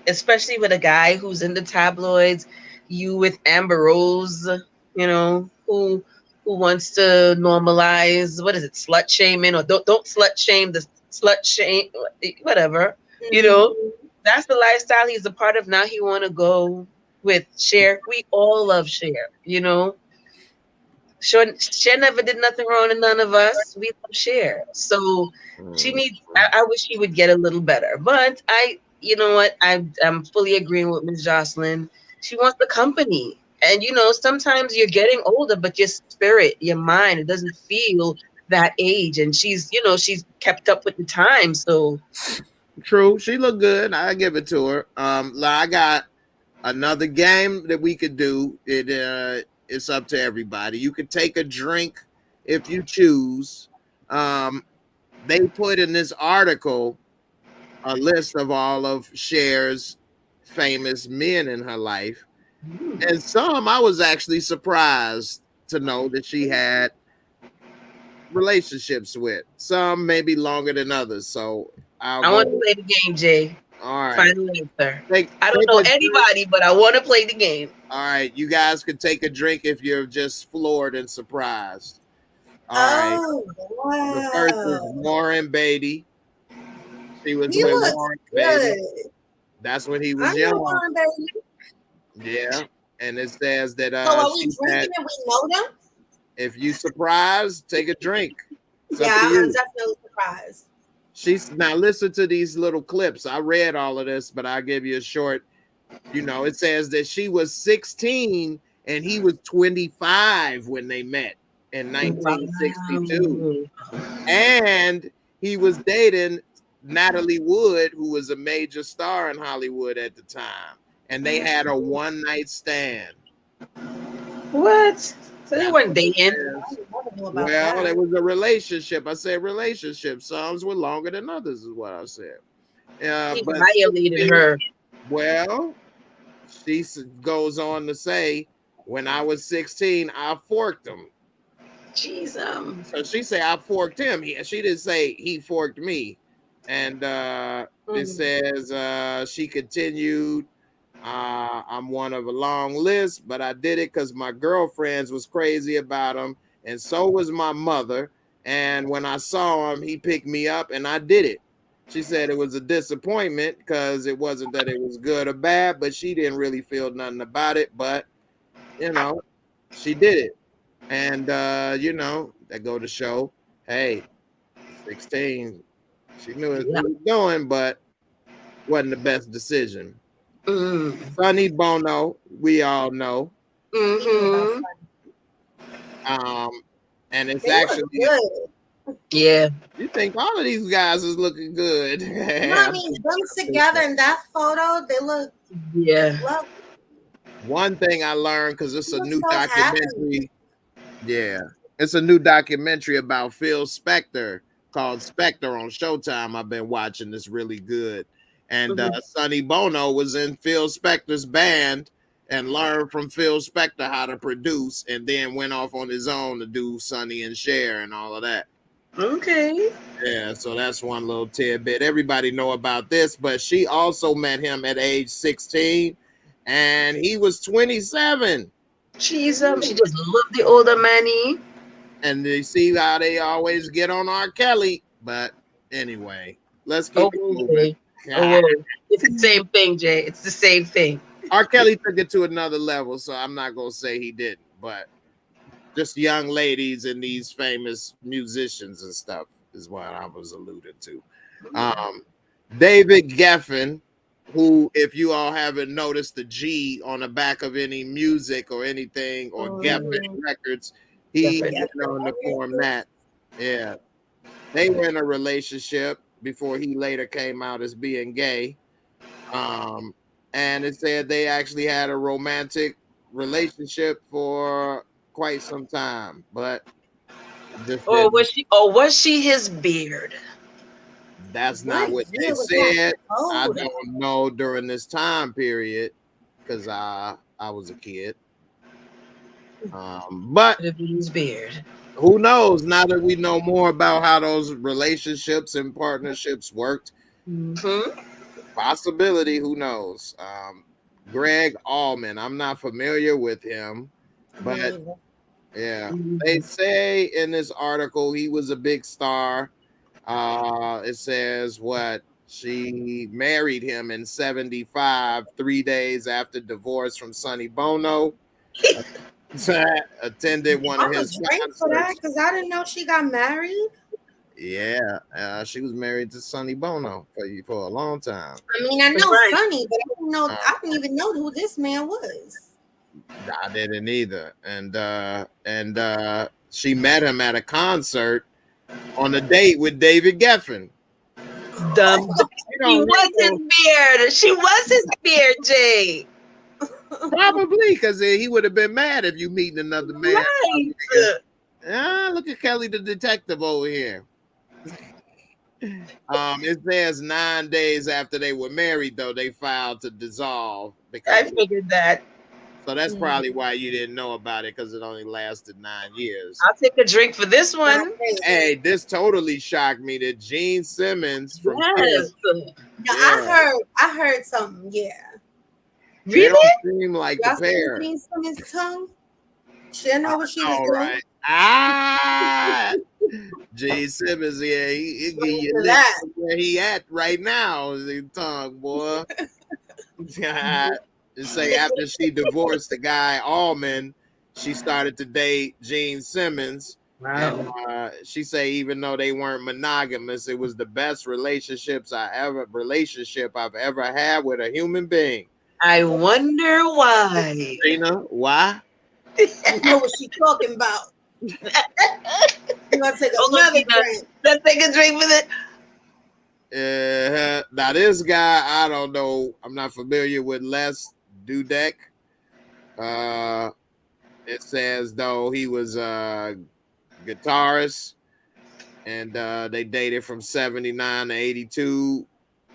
Especially with a guy who's in the tabloids, you with Amber Rose, who wants to normalize what is it, slut shaming or don't slut shame the slut shame, whatever. You know, Mm-hmm. that's the lifestyle he's a part of now. He want to go with Cher. We all love Cher. Cher never did nothing wrong to none of us. We love Cher. So she Mm. needs, I wish she would get a little better. But you know what? I'm fully agreeing with Ms. Jocelyn. She wants the company. And, sometimes you're getting older, but your spirit, your mind, it doesn't feel that age. And she's kept up with the time. So, True, she looked good. I give it to her. I got another game that we could do. It's up to everybody. You could take a drink if you choose. They put in this article a list of all of Cher's famous men in her life, and some I was actually surprised to know that she had relationships with. Some maybe longer than others. So I'll I want to go. play the game, Jay. All right. Final answer. Take I don't take know a drink. anybody, but I want to play the game. All right, you guys could take a drink if you're just floored and surprised. All right. Oh, The first is wow. Warren Beatty. She was He with looks Warren Beatty. good. That's when he I was know young. Warren Baby. Yeah. And it says that So are we she drinking had, and we know them? if you surprised, take a drink. It's up Yeah, to I'm you. definitely surprised. She's now listen to these little clips. I read all of this, but I'll give you a short. It says that she was 16 and he was 25 when they met in 1962. Wow. And he was dating Natalie Wood, who was a major star in Hollywood at the time. And they had a one night stand. What? So they That's weren't what it dating. says. I never knew about Well, that. it was a relationship. I said relationship. Some were longer than others, is what I said. He But violated her. well, she goes on to say, when I was 16, I forked him. Jeez, So she said I forked him. She didn't say he forked me. And it says she continued, I'm one of a long list, but I did it because my girlfriends was crazy about him, and so was my mother. And when I saw him, he picked me up, and I did it. She said it was a disappointment because it wasn't that it was good or bad, but she didn't really feel nothing about it. But she did it. And that go to show, hey, 16, she knew what Yeah. she was doing, but wasn't the best decision. Mm. Sonny Bono, we all know. We knew about Mm-hmm. fun. And it's They look actually, good. Yeah. you think all of these guys is looking good. You know what I mean? Them together in that photo, they look Yeah. lovely. One thing I learned, because it's They a look new so happy. documentary. Yeah, it's a new documentary about Phil Spector called Spector on Showtime. I've been watching. This really good. And Sonny Bono was in Phil Spector's band and learned from Phil Spector how to produce, and then went off on his own to do Sonny and Cher and all of that. Okay. Yeah, so that's one little tidbit. Everybody know about this, but she also met him at age 16, and he was 27. She just loved the older manny. And you see how they always get on R. Kelly. But anyway, let's keep it moving. Oh, it's the same thing, Jay. It's the same thing. R. Kelly took it to another level, so I'm not gonna say he didn't, but just young ladies and these famous musicians and stuff is what I was alluding to. David Geffen, who, if you all haven't noticed the G on the back of any music or anything, or Geffen Records, he went on to form that. Yeah. They were in a relationship before he later came out as being gay. And it said they actually had a romantic relationship for quite some time, but was she his beard? That's not what they said. I don't know during this time period because I was a kid. But his beard. Who knows? Now that we know more about how those relationships and partnerships worked, possibility. Who knows? Greg Allman. I'm not familiar with him, but yeah, they say in this article he was a big star. It says what she married him in 75, 3 days after divorce from Sonny Bono. Attended one of his concerts for that because I didn't know she got married. Yeah, she was married to Sonny Bono for a long time. I mean, I know Sonny, but I didn't know. I didn't even know who this man was. I didn't either, and she met him at a concert on a date with David Geffen. She was his beard. She was his beard, Jay. Probably because he would have been mad if you meeting another man. Right. Look at Kelly the detective over here. It says 9 days after they were married, though, they filed to dissolve. I figured that. So that's probably why you didn't know about it, because it only lasted 9 years. I'll take a drink for this one. Hey, this totally shocked me that Gene Simmons from I heard something, Really? They don't seem like the pair. Gene Simmons' tongue? She didn't know what she was doing. Right. Gene Simmons, yeah, he give you that where he at right now. His tongue, boy. Say after she divorced the guy Allman, she started to date Gene Simmons. Wow. And, she say even though they weren't monogamous, it was the best relationship I've ever had with a human being. I wonder why. Gina, why? You know what she's talking about. You want to take another drink? Let's take a drink with it. Now this guy, I don't know. I'm not familiar with Les Dudek. It says though he was a guitarist, and they dated from 79 to 82,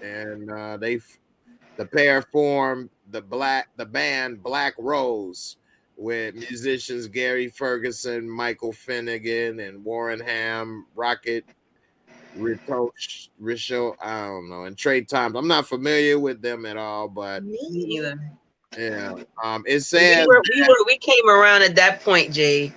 and the pair formed the band Black Rose with musicians Gary Ferguson, Michael Finnegan, and Warren Ham, Rocket Richo, I don't know, and Trey Thompson. I'm not familiar with them at all, but me either. Yeah. It says we came around at that point, Jay.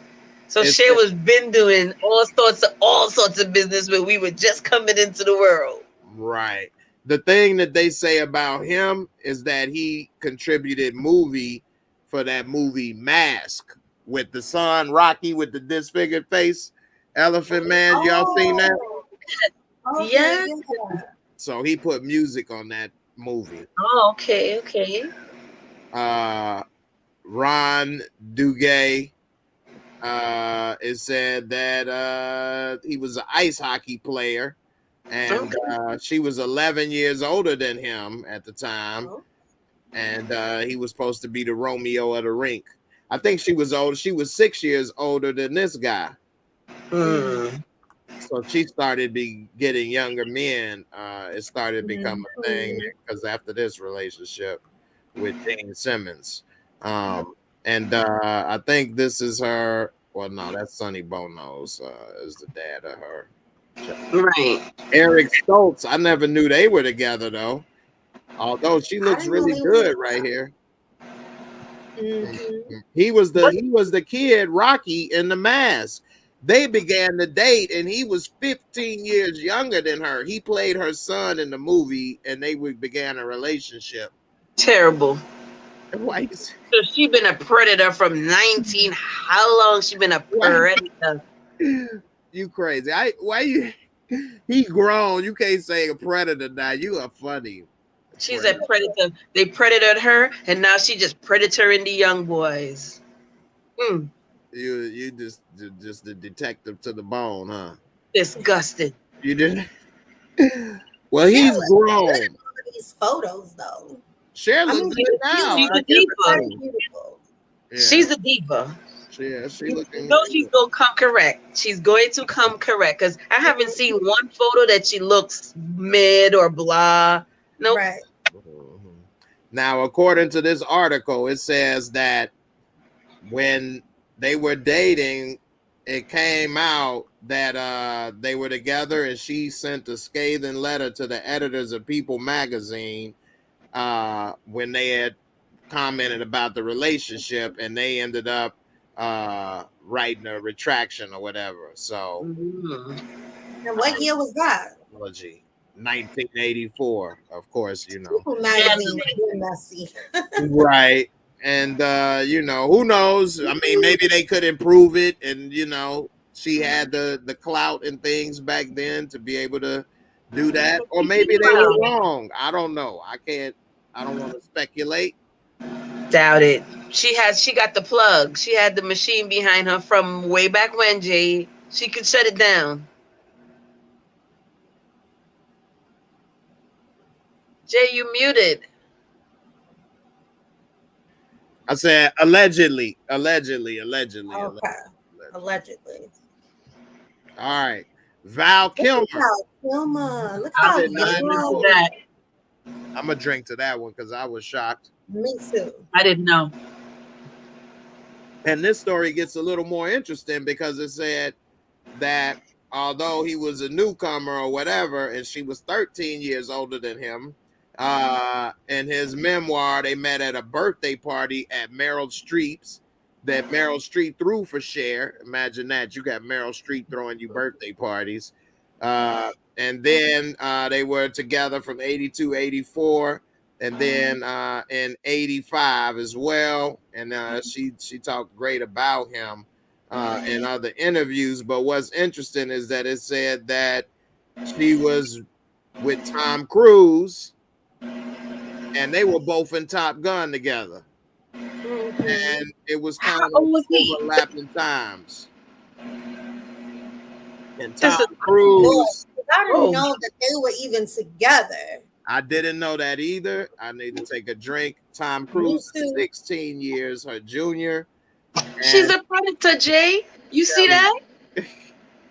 So Cher was been doing all sorts of business, but we were just coming into the world. Right. The thing that they say about him is that he contributed movie for that movie Mask with the son Rocky with the disfigured face, Elephant Man, y'all seen that? Okay, Yes. yeah. So he put music on that movie. Oh, okay. Ron Duguay, it said that he was an ice hockey player, and she was 11 years older than him at the time, and he was supposed to be the Romeo of the rink. I think she was old. She was 6 years older than this guy. Mm. So she started getting younger men. It started to become a thing because after this relationship with Gene Simmons. And I think this is her. Well, no, that's Sonny Bono's is the dad of her. Right. Eric Stoltz. I never knew they were together though. Although she looks didn't know really they were good together. right here. Mhm. He was the kid Rocky in The Mask. They began to date, and he was 15 years younger than her. He played her son in the movie, and they began a relationship. Terrible. Why? So she been a predator from 19. How long she been a predator? You crazy? Why you? He grown. You can't say a predator now. You are funny. She's a predator. They predatored her, and now she just predatoring the young boys. Mm. You just the detective to the bone, huh? Disgusting. You did. Well, he's grown. Good in all of these photos, though. Cher I looks mean, good now. she's like a diva. everything. Beautiful. Yeah. She's a diva. Yeah, she looking. No, she's gonna come correct. She's going to come correct because I haven't seen one photo that she looks mid or blah. Nope. Right. Now, according to this article, it says that when they were dating, it came out that they were together, and she sent a scathing letter to the editors of People magazine when they had commented about the relationship, and they ended up writing a retraction or whatever. So, And what year was that? 1984, of course, you know. People magazine, messy. Right. And you know, who knows? I mean, maybe they could improve it, and you know, she had the clout and things back then to be able to do that, or maybe they were wrong. I don't know. I don't want to speculate. Doubt it. She got the plug. She had the machine behind her from way back when, Jay. She could shut it down. Jay, you muted. I said allegedly. Okay. Allegedly. All right. Val Kilmer. Look how young. I'm gonna drink to that one because I was shocked. Me too. I didn't know. And this story gets a little more interesting because it said that although he was a newcomer or whatever, and she was 13 years older than him, in his memoir, they met at a birthday party at Meryl Streep's that Meryl Streep threw for Cher. Imagine that. You got Meryl Streep throwing you birthday parties. And then they were together from 82, 84, and then in 85 as well. And she talked great about him in other interviews. But what's interesting is that it said that she was with Tom Cruise, and they were both in Top Gun together. And it was kind of overlapping times. And Tom Cruise. I didn't know that they were even together. I didn't know that either. I need to take a drink. Tom Cruise is 16 years her junior. She's a predator, Jay. You see that?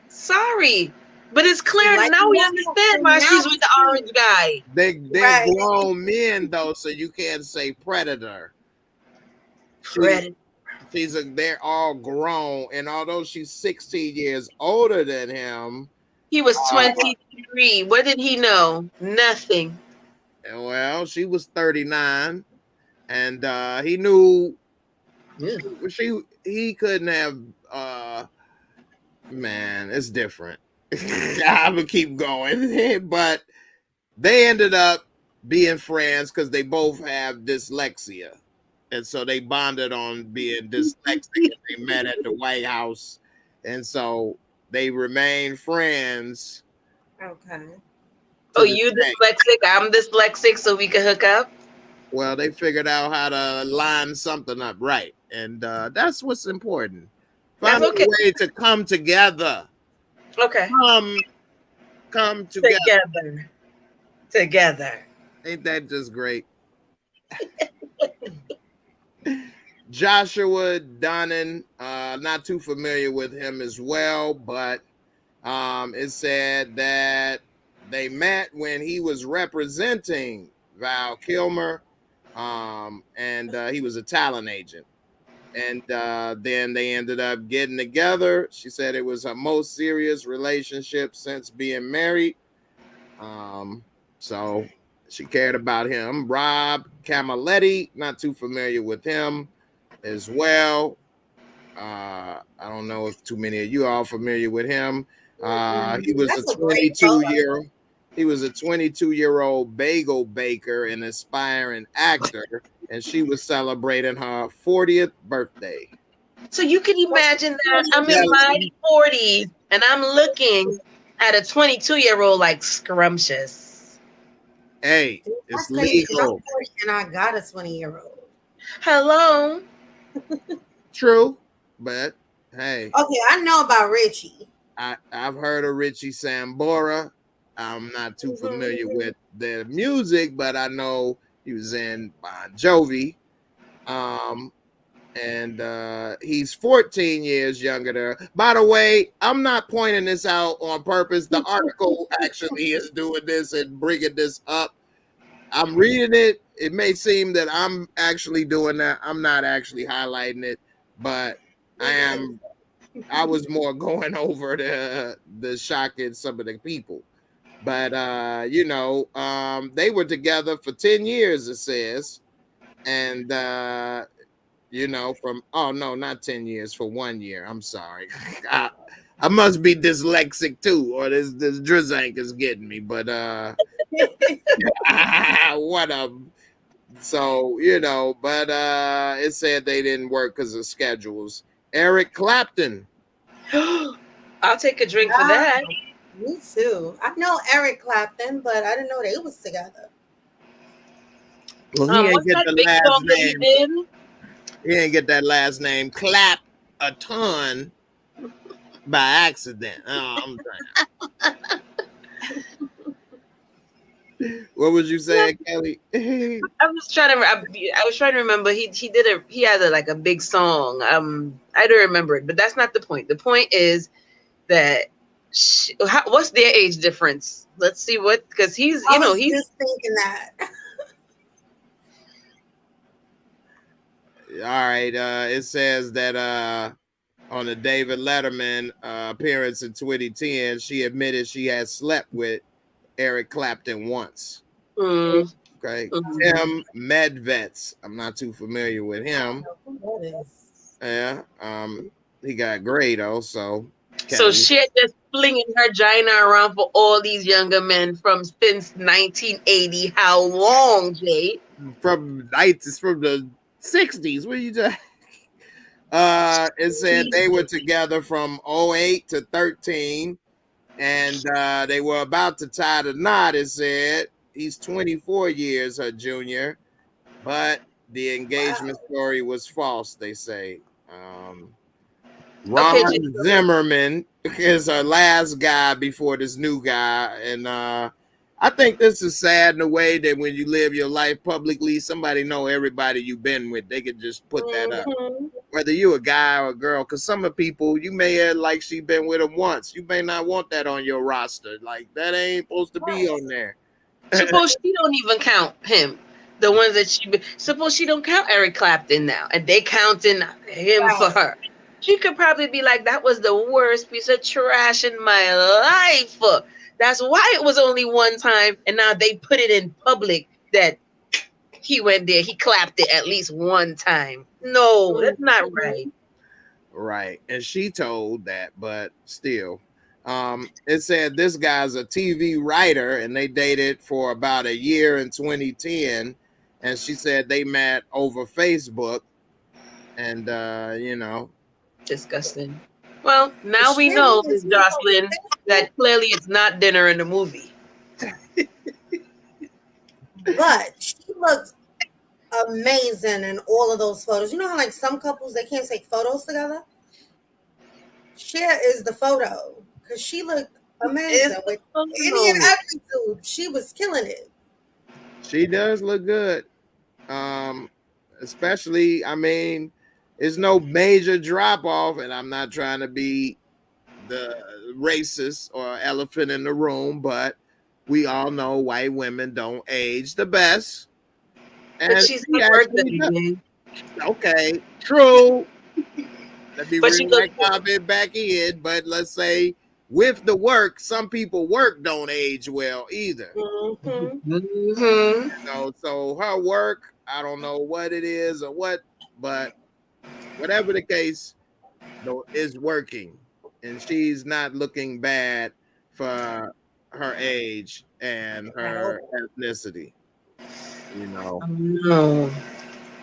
Sorry. But it's clear now we understand why she's with the orange guy. They're grown men though, so you can't say predator. They're all grown, and although she's 16 years older than him, he was 23. What did he know? Nothing. Well, she was 39, and he knew he couldn't have. Man, it's different. I'm gonna keep going, but they ended up being friends because they both have dyslexia. And so they bonded on being dyslexic. They met at the White House. And so they remain friends. Okay. Oh, you dyslexic? I'm dyslexic, so we can hook up. Well, they figured out how to line something up right, and that's what's important. That's Find a okay. way to come together. Okay. Come together. Together. Ain't that just great? Joshua Donnan, not too familiar with him as well, but it said that they met when he was representing Val Kilmer, and he was a talent agent. And then they ended up getting together. She said it was her most serious relationship since being married. So she cared about him. Rob Camaletti, not too familiar with him as well. I don't know if too many of you are familiar with him. He was That's a 22-year-old. He was a 22-year-old bagel baker and aspiring actor, and she was celebrating her 40th birthday. So you can imagine that I'm in my 40s and I'm looking at a 22-year-old like scrumptious. Hey, it's legal. And I got a 20-year-old. Hello. True, but hey. Okay, I know about Richie. I've heard of Richie Sambora. I'm not too familiar with their music, but I know he was in Bon Jovi. And he's 14 years younger than her. By the way, I'm not pointing this out on purpose. The article actually is doing this and bringing this up. I'm reading it. It may seem that I'm actually doing that. I'm not actually highlighting it, but I am. I was more going over the shocking some of the people. But they were together for 10 years, it says. And not 10 years, for 1 year. I'm sorry. I must be dyslexic too, or this Drizank is getting me, but what a so but it said they didn't work because of schedules. Eric Clapton. I'll take a drink for that. Me too. I know Eric Clapton, but I didn't know they was together. Well, he ain't get the last name. He didn't get that last name. Clap a ton by accident. Oh, I'm trying. What was you saying, Kelly? I was trying to remember. He had a big song. I don't remember it, but that's not the point. The point is that what's their age difference? Let's see because he's he's just thinking that. All right. It says that on the David Letterman appearance in 2010, she admitted she had slept with Eric Clapton once. Okay. Tim Medvets. I'm not too familiar with him. Yeah. He got great also. So she just flinging her vagina around for all these younger men since 1980. How long, Jay? From the 60s. What are you doing? It said they were together from 08 to 13, and they were about to tie the knot. It said he's 24 years her junior, but the engagement story was false, they say. Ron Zimmerman is her last guy before this new guy, and I think this is sad in a way that when you live your life publicly, somebody know everybody you've been with. They can just put that up, whether you a guy or a girl. Because some of people you may have like she been with them once. You may not want that on your roster. Like that ain't supposed to be on there. Suppose she don't even count him. The ones that suppose she don't count Eric Clapton now, and they counting him for her. She could probably be like, that was the worst piece of trash in my life. That's why it was only one time, and now they put it in public that he went there. He clapped it at least one time. No, that's not right. Right. And she told that, but still. It said this guy's a TV writer, and they dated for about a year in 2010. And she said they met over Facebook. And, Disgusting. Well, now we Cher know, is Ms. Jocelyn, that clearly it's not dinner in the movie. but she looked amazing in all of those photos. You know how like some couples they can't take photos together? Cher is the photo because she looked amazing with any and every dude. She was killing it. She does look good. Especially, I mean, it's no major drop off, and I'm not trying to be the racist or elephant in the room, but we all know white women don't age the best. But And she's she at work actually that does. day. Okay, true. Let me But she bring my looks good. comment back in. But let's say with the work, some people work don't age well either. Mm-hmm. Mm-hmm. So her work, I don't know what it is or what, but whatever the case, no, is working, and she's not looking bad for her age and her ethnicity. You know, No.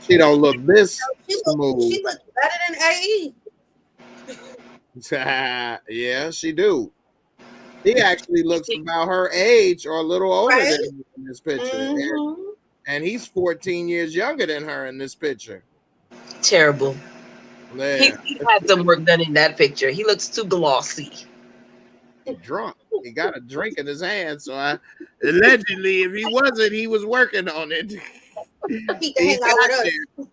she don't look this She smooth. looked better than AE. Yeah, she do. He actually looks about her age or a little older Right? than her in this picture. Mm-hmm. And he's 14 years younger than her in this picture. Terrible. Yeah. He had some work done in that picture. He looks too glossy. He's drunk. He got a drink in his hand. So allegedly, if he wasn't, he was working on it. He can hang out with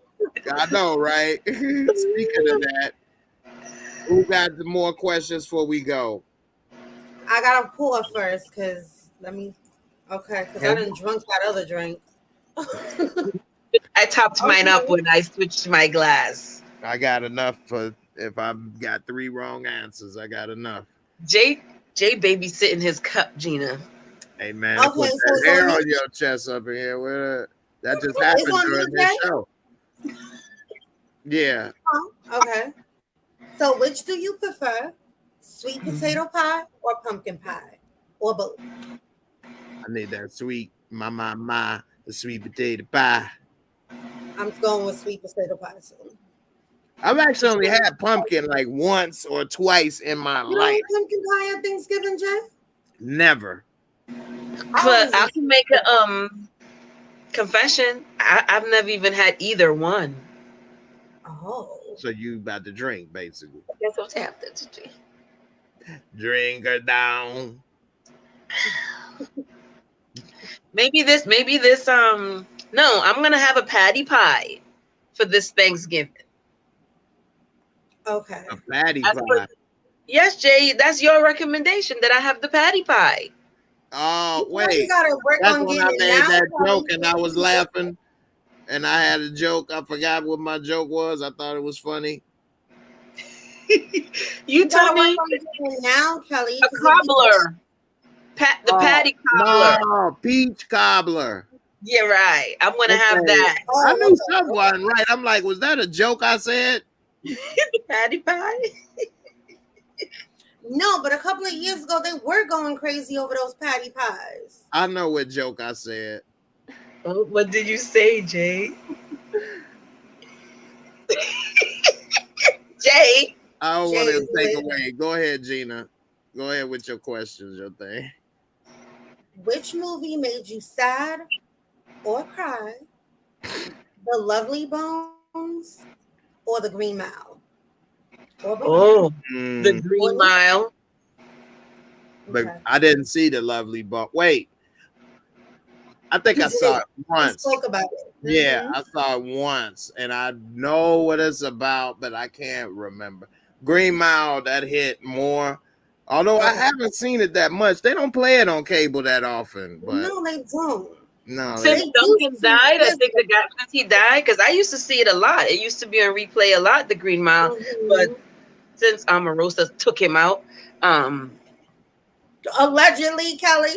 us. I know, right? Speaking of that, who got more questions before we go? I gotta pour first because because I done drunk that other drink. I topped mine up when I switched my glass. I got enough for if I've got 3 wrong answers. I got enough. Jay babysitting his cup, Gina. Hey man, Okay, put so that it's hair on on me? your chest up in here. That just happened It's on during me, this Jay? show. Yeah. Okay. So which do you prefer? Sweet potato pie or pumpkin pie? Or both? I need that sweet, the sweet potato pie. I'm going with sweet potato pie soon. I've actually only had pumpkin like once or twice in my You life. don't pumpkin pie at Thanksgiving, Jay? Never. But I can make a confession. I've never even had either one. Oh. So you about to drink, basically. That's what's happening. Drink her down. Maybe this no, I'm gonna have a patty pie for this Thanksgiving. Okay. A patty pie. Yes, Jay, that's your recommendation that I have the patty pie. Oh, You wait. gotta work That's on when I getting made now, that Chloe. joke and I was laughing. And I had a joke. I forgot what my joke was. I thought it was funny. You told me now, Kelly. a cobbler. The patty cobbler. No, peach cobbler. Yeah, right. I'm gonna have that. I knew something wasn't right. I'm like, was that a joke I said? The patty pie? No, but a couple of years ago, they were going crazy over those patty pies. I know what joke I said. Oh, what did you say, Jay? Jay. I don't want to take away. Go ahead, Gina. Go ahead with your questions, your thing. Which movie made you sad or cry? The Lovely Bones or The Green Mile? Or both? Oh, The Green Mile. But Okay. I didn't see The Lovely Bones. Wait. I think I saw it once. We spoke about it. Yeah, I saw it once, and I know what it's about, but I can't remember. Green Mile, that hit more. Although I haven't seen it that much. They don't play it on cable that often. But No, they don't. no. Since Duncan died, I think since he died, because I used to see it a lot. It used to be on replay a lot, The Green Mile. But since Omarosa took him out, allegedly, Kelly.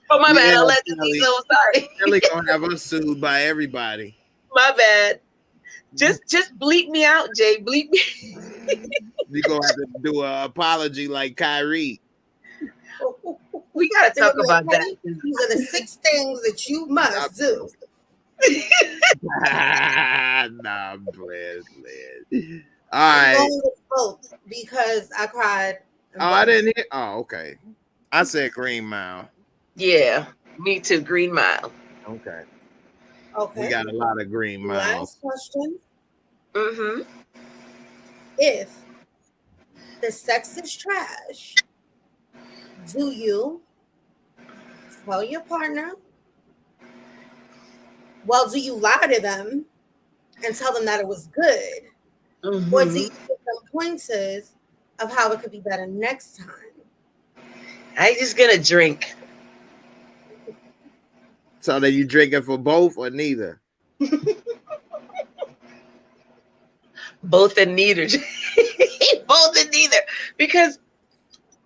Oh, my bad. Yeah, Allegedly, so sorry. Kelly gonna have us sued by everybody. My bad. Just bleep me out, Jay. Bleep me. We gonna have to do an apology like Kyrie. We gotta talk about that. These are the 6 things that you must do. Nah, I'm playing. I'm right. going with both because I cried. in Oh, I both. didn't hear. Oh, okay. I said Green Mile. Yeah, me too. Green Mile. Okay. We Okay. got a lot of Green Miles. Last question. Mm-hmm. If the sex is trash, do you tell your partner? Well, do you lie to them and tell them that it was good? Or do you Mm-hmm. give them pointers of how it could be better next time? I just gonna drink. So that you drinking for both or neither? Both and neither. Both and neither. Because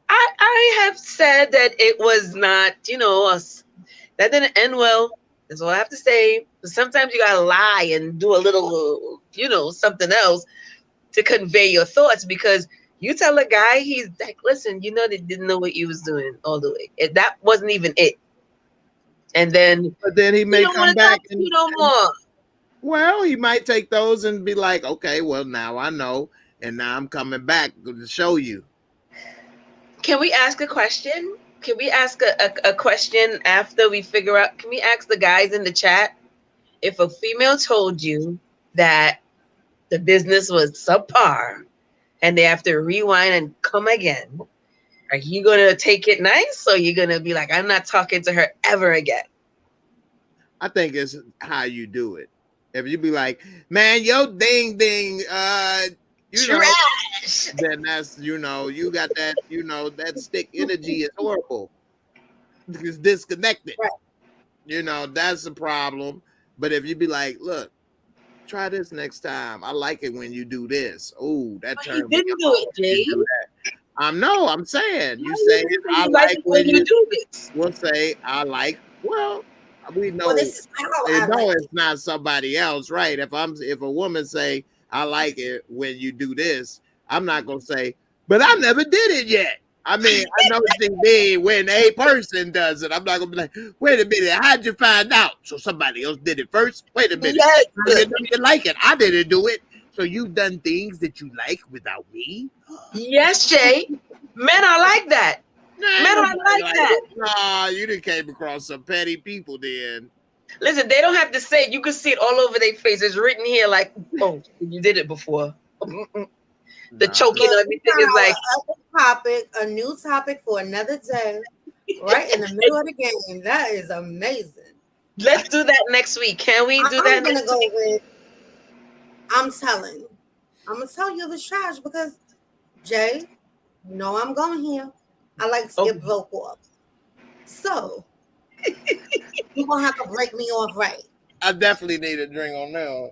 I have said that it was not, that didn't end well. That's all I have to say. But sometimes you gotta lie and do a little, something else to convey your thoughts, because you tell a guy, he's like, listen, they didn't know what you was doing all the way. That wasn't even it. And then But then he you may don't come want to back talk to you no more. well, he might take those and be like, okay, well, now I know, and now I'm coming back to show you. Can we ask a question? Can we ask a question after we figure out? Can we ask the guys in the chat, if a female told you that the business was subpar and they have to rewind and come again, are you going to take it nice, or you going to be like, I'm not talking to her ever again? I think it's how you do it. If you be like, man, yo, ding, Trash. then that's, you got that, that stick energy is horrible. It's disconnected. Right. That's the problem. But if you be like, look, try this next time. I like it when you do this. Oh, that But he turned me didn't do on. it, Jay. I'm saying. You say I You like when you do this. we'll say I like. Well, we know Well, this is how I know like it's it. not somebody else, right? If a woman say I like it when you do this, I'm not gonna say, but I never did it yet. I mean, I know she did when a person does it. I'm not gonna be like, wait a minute, how'd you find out? So somebody else did it first? Wait a minute. Yes. You like it. I didn't do it. So you've done things that you like without me? Yes, Jay. Men are like that. Men are like that. Nah, you done came across some petty people then. Listen, they don't have to say it. You can see it all over their face. It's written here like, oh, you did it before. The choking Look, on everything is like, a new topic for another day, right in the middle of the game. That is amazing. let's do that next week. Can we do that I'm gonna next go week? with. I'm gonna tell you the trash because Jay, I'm going here. I like to skip vocal up. So you're gonna have to break me off right. I definitely need a drink on now.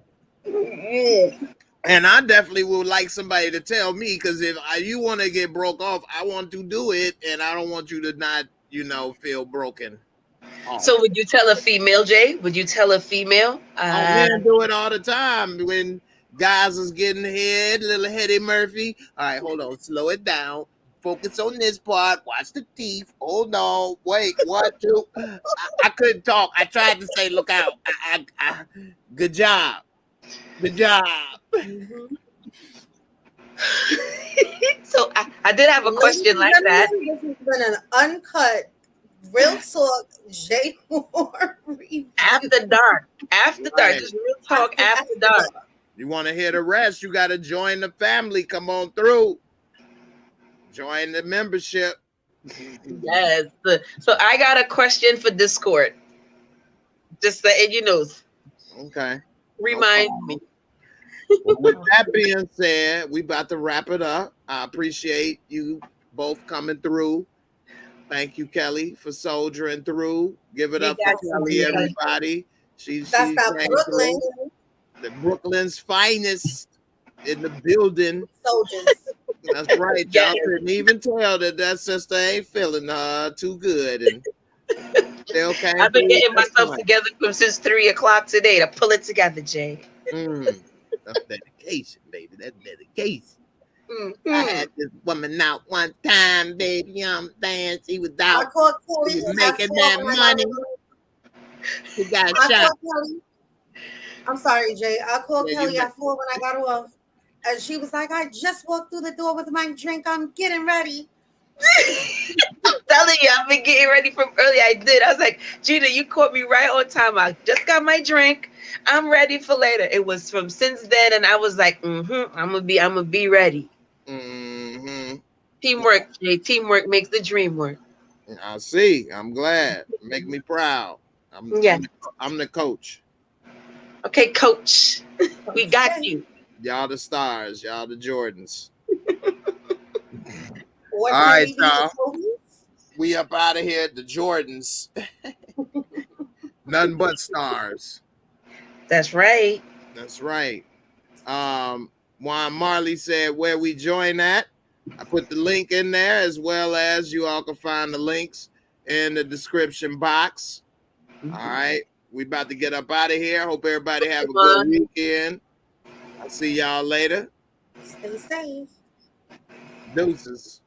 And I definitely would like somebody to tell me, because if you want to get broke off, I want to do it, and I don't want you to not, feel broken off. So would you tell a female, Jay? Would you tell a female? Men do it all the time when guys is getting head, little Hetty Murphy. All right, hold on, slow it down. Focus on this part. Watch the teeth. Hold on. Wait. What? I couldn't talk. I tried to say, look out. Good job. Good job. Mm-hmm. So I did have a question like that. This has been an uncut, real talk, Jay Moore review. After dark. After dark. Just real talk after dark. You want to hear the rest, you got to join the family. Come on through. Join the membership. Yes. So I got a question for Discord. Just letting you know. Okay. Remind me. Well, with that being said, we about to wrap it up. I appreciate you both coming through. Thank you, Kelly, for soldiering through. Give it up for Kelly, everybody. She's Brooklyn. The Brooklyn's finest in the building. Soldiers. That's right. Y'all couldn't even tell that sister ain't feeling too good. And still can't. I've been getting myself together since 3 o'clock today to pull it together, Jay. That's dedication, baby. That's dedication. Mm-hmm. I had this woman out one time, baby. Damn, she was out. She was making that money. She got shot. I'm sorry, Jay. I called Kelly at 4 when I got off. And she was like, I just walked through the door with my drink. I'm getting ready. I'm telling you, I've been getting ready from early. I did. I was like, Gina, you caught me right on time. I just got my drink. I'm ready for later. It was from since then, and I was like, I'm gonna be ready. Mm-hmm. Teamwork, Jay. Teamwork makes the dream work. I see. I'm glad. Make me proud. Yeah. I'm the coach. Okay, coach. We got you. Y'all the stars. Y'all the Jordans. Or All right, maybe y'all. the We up out of here. The Jordans. Nothing but stars. That's right. That's right. Juan Marley said where we join at. I put the link in there, as well as you all can find the links in the description box. All right. We about to get up out of here. Hope everybody have a good weekend. I'll see y'all later. Stay safe. Deuces.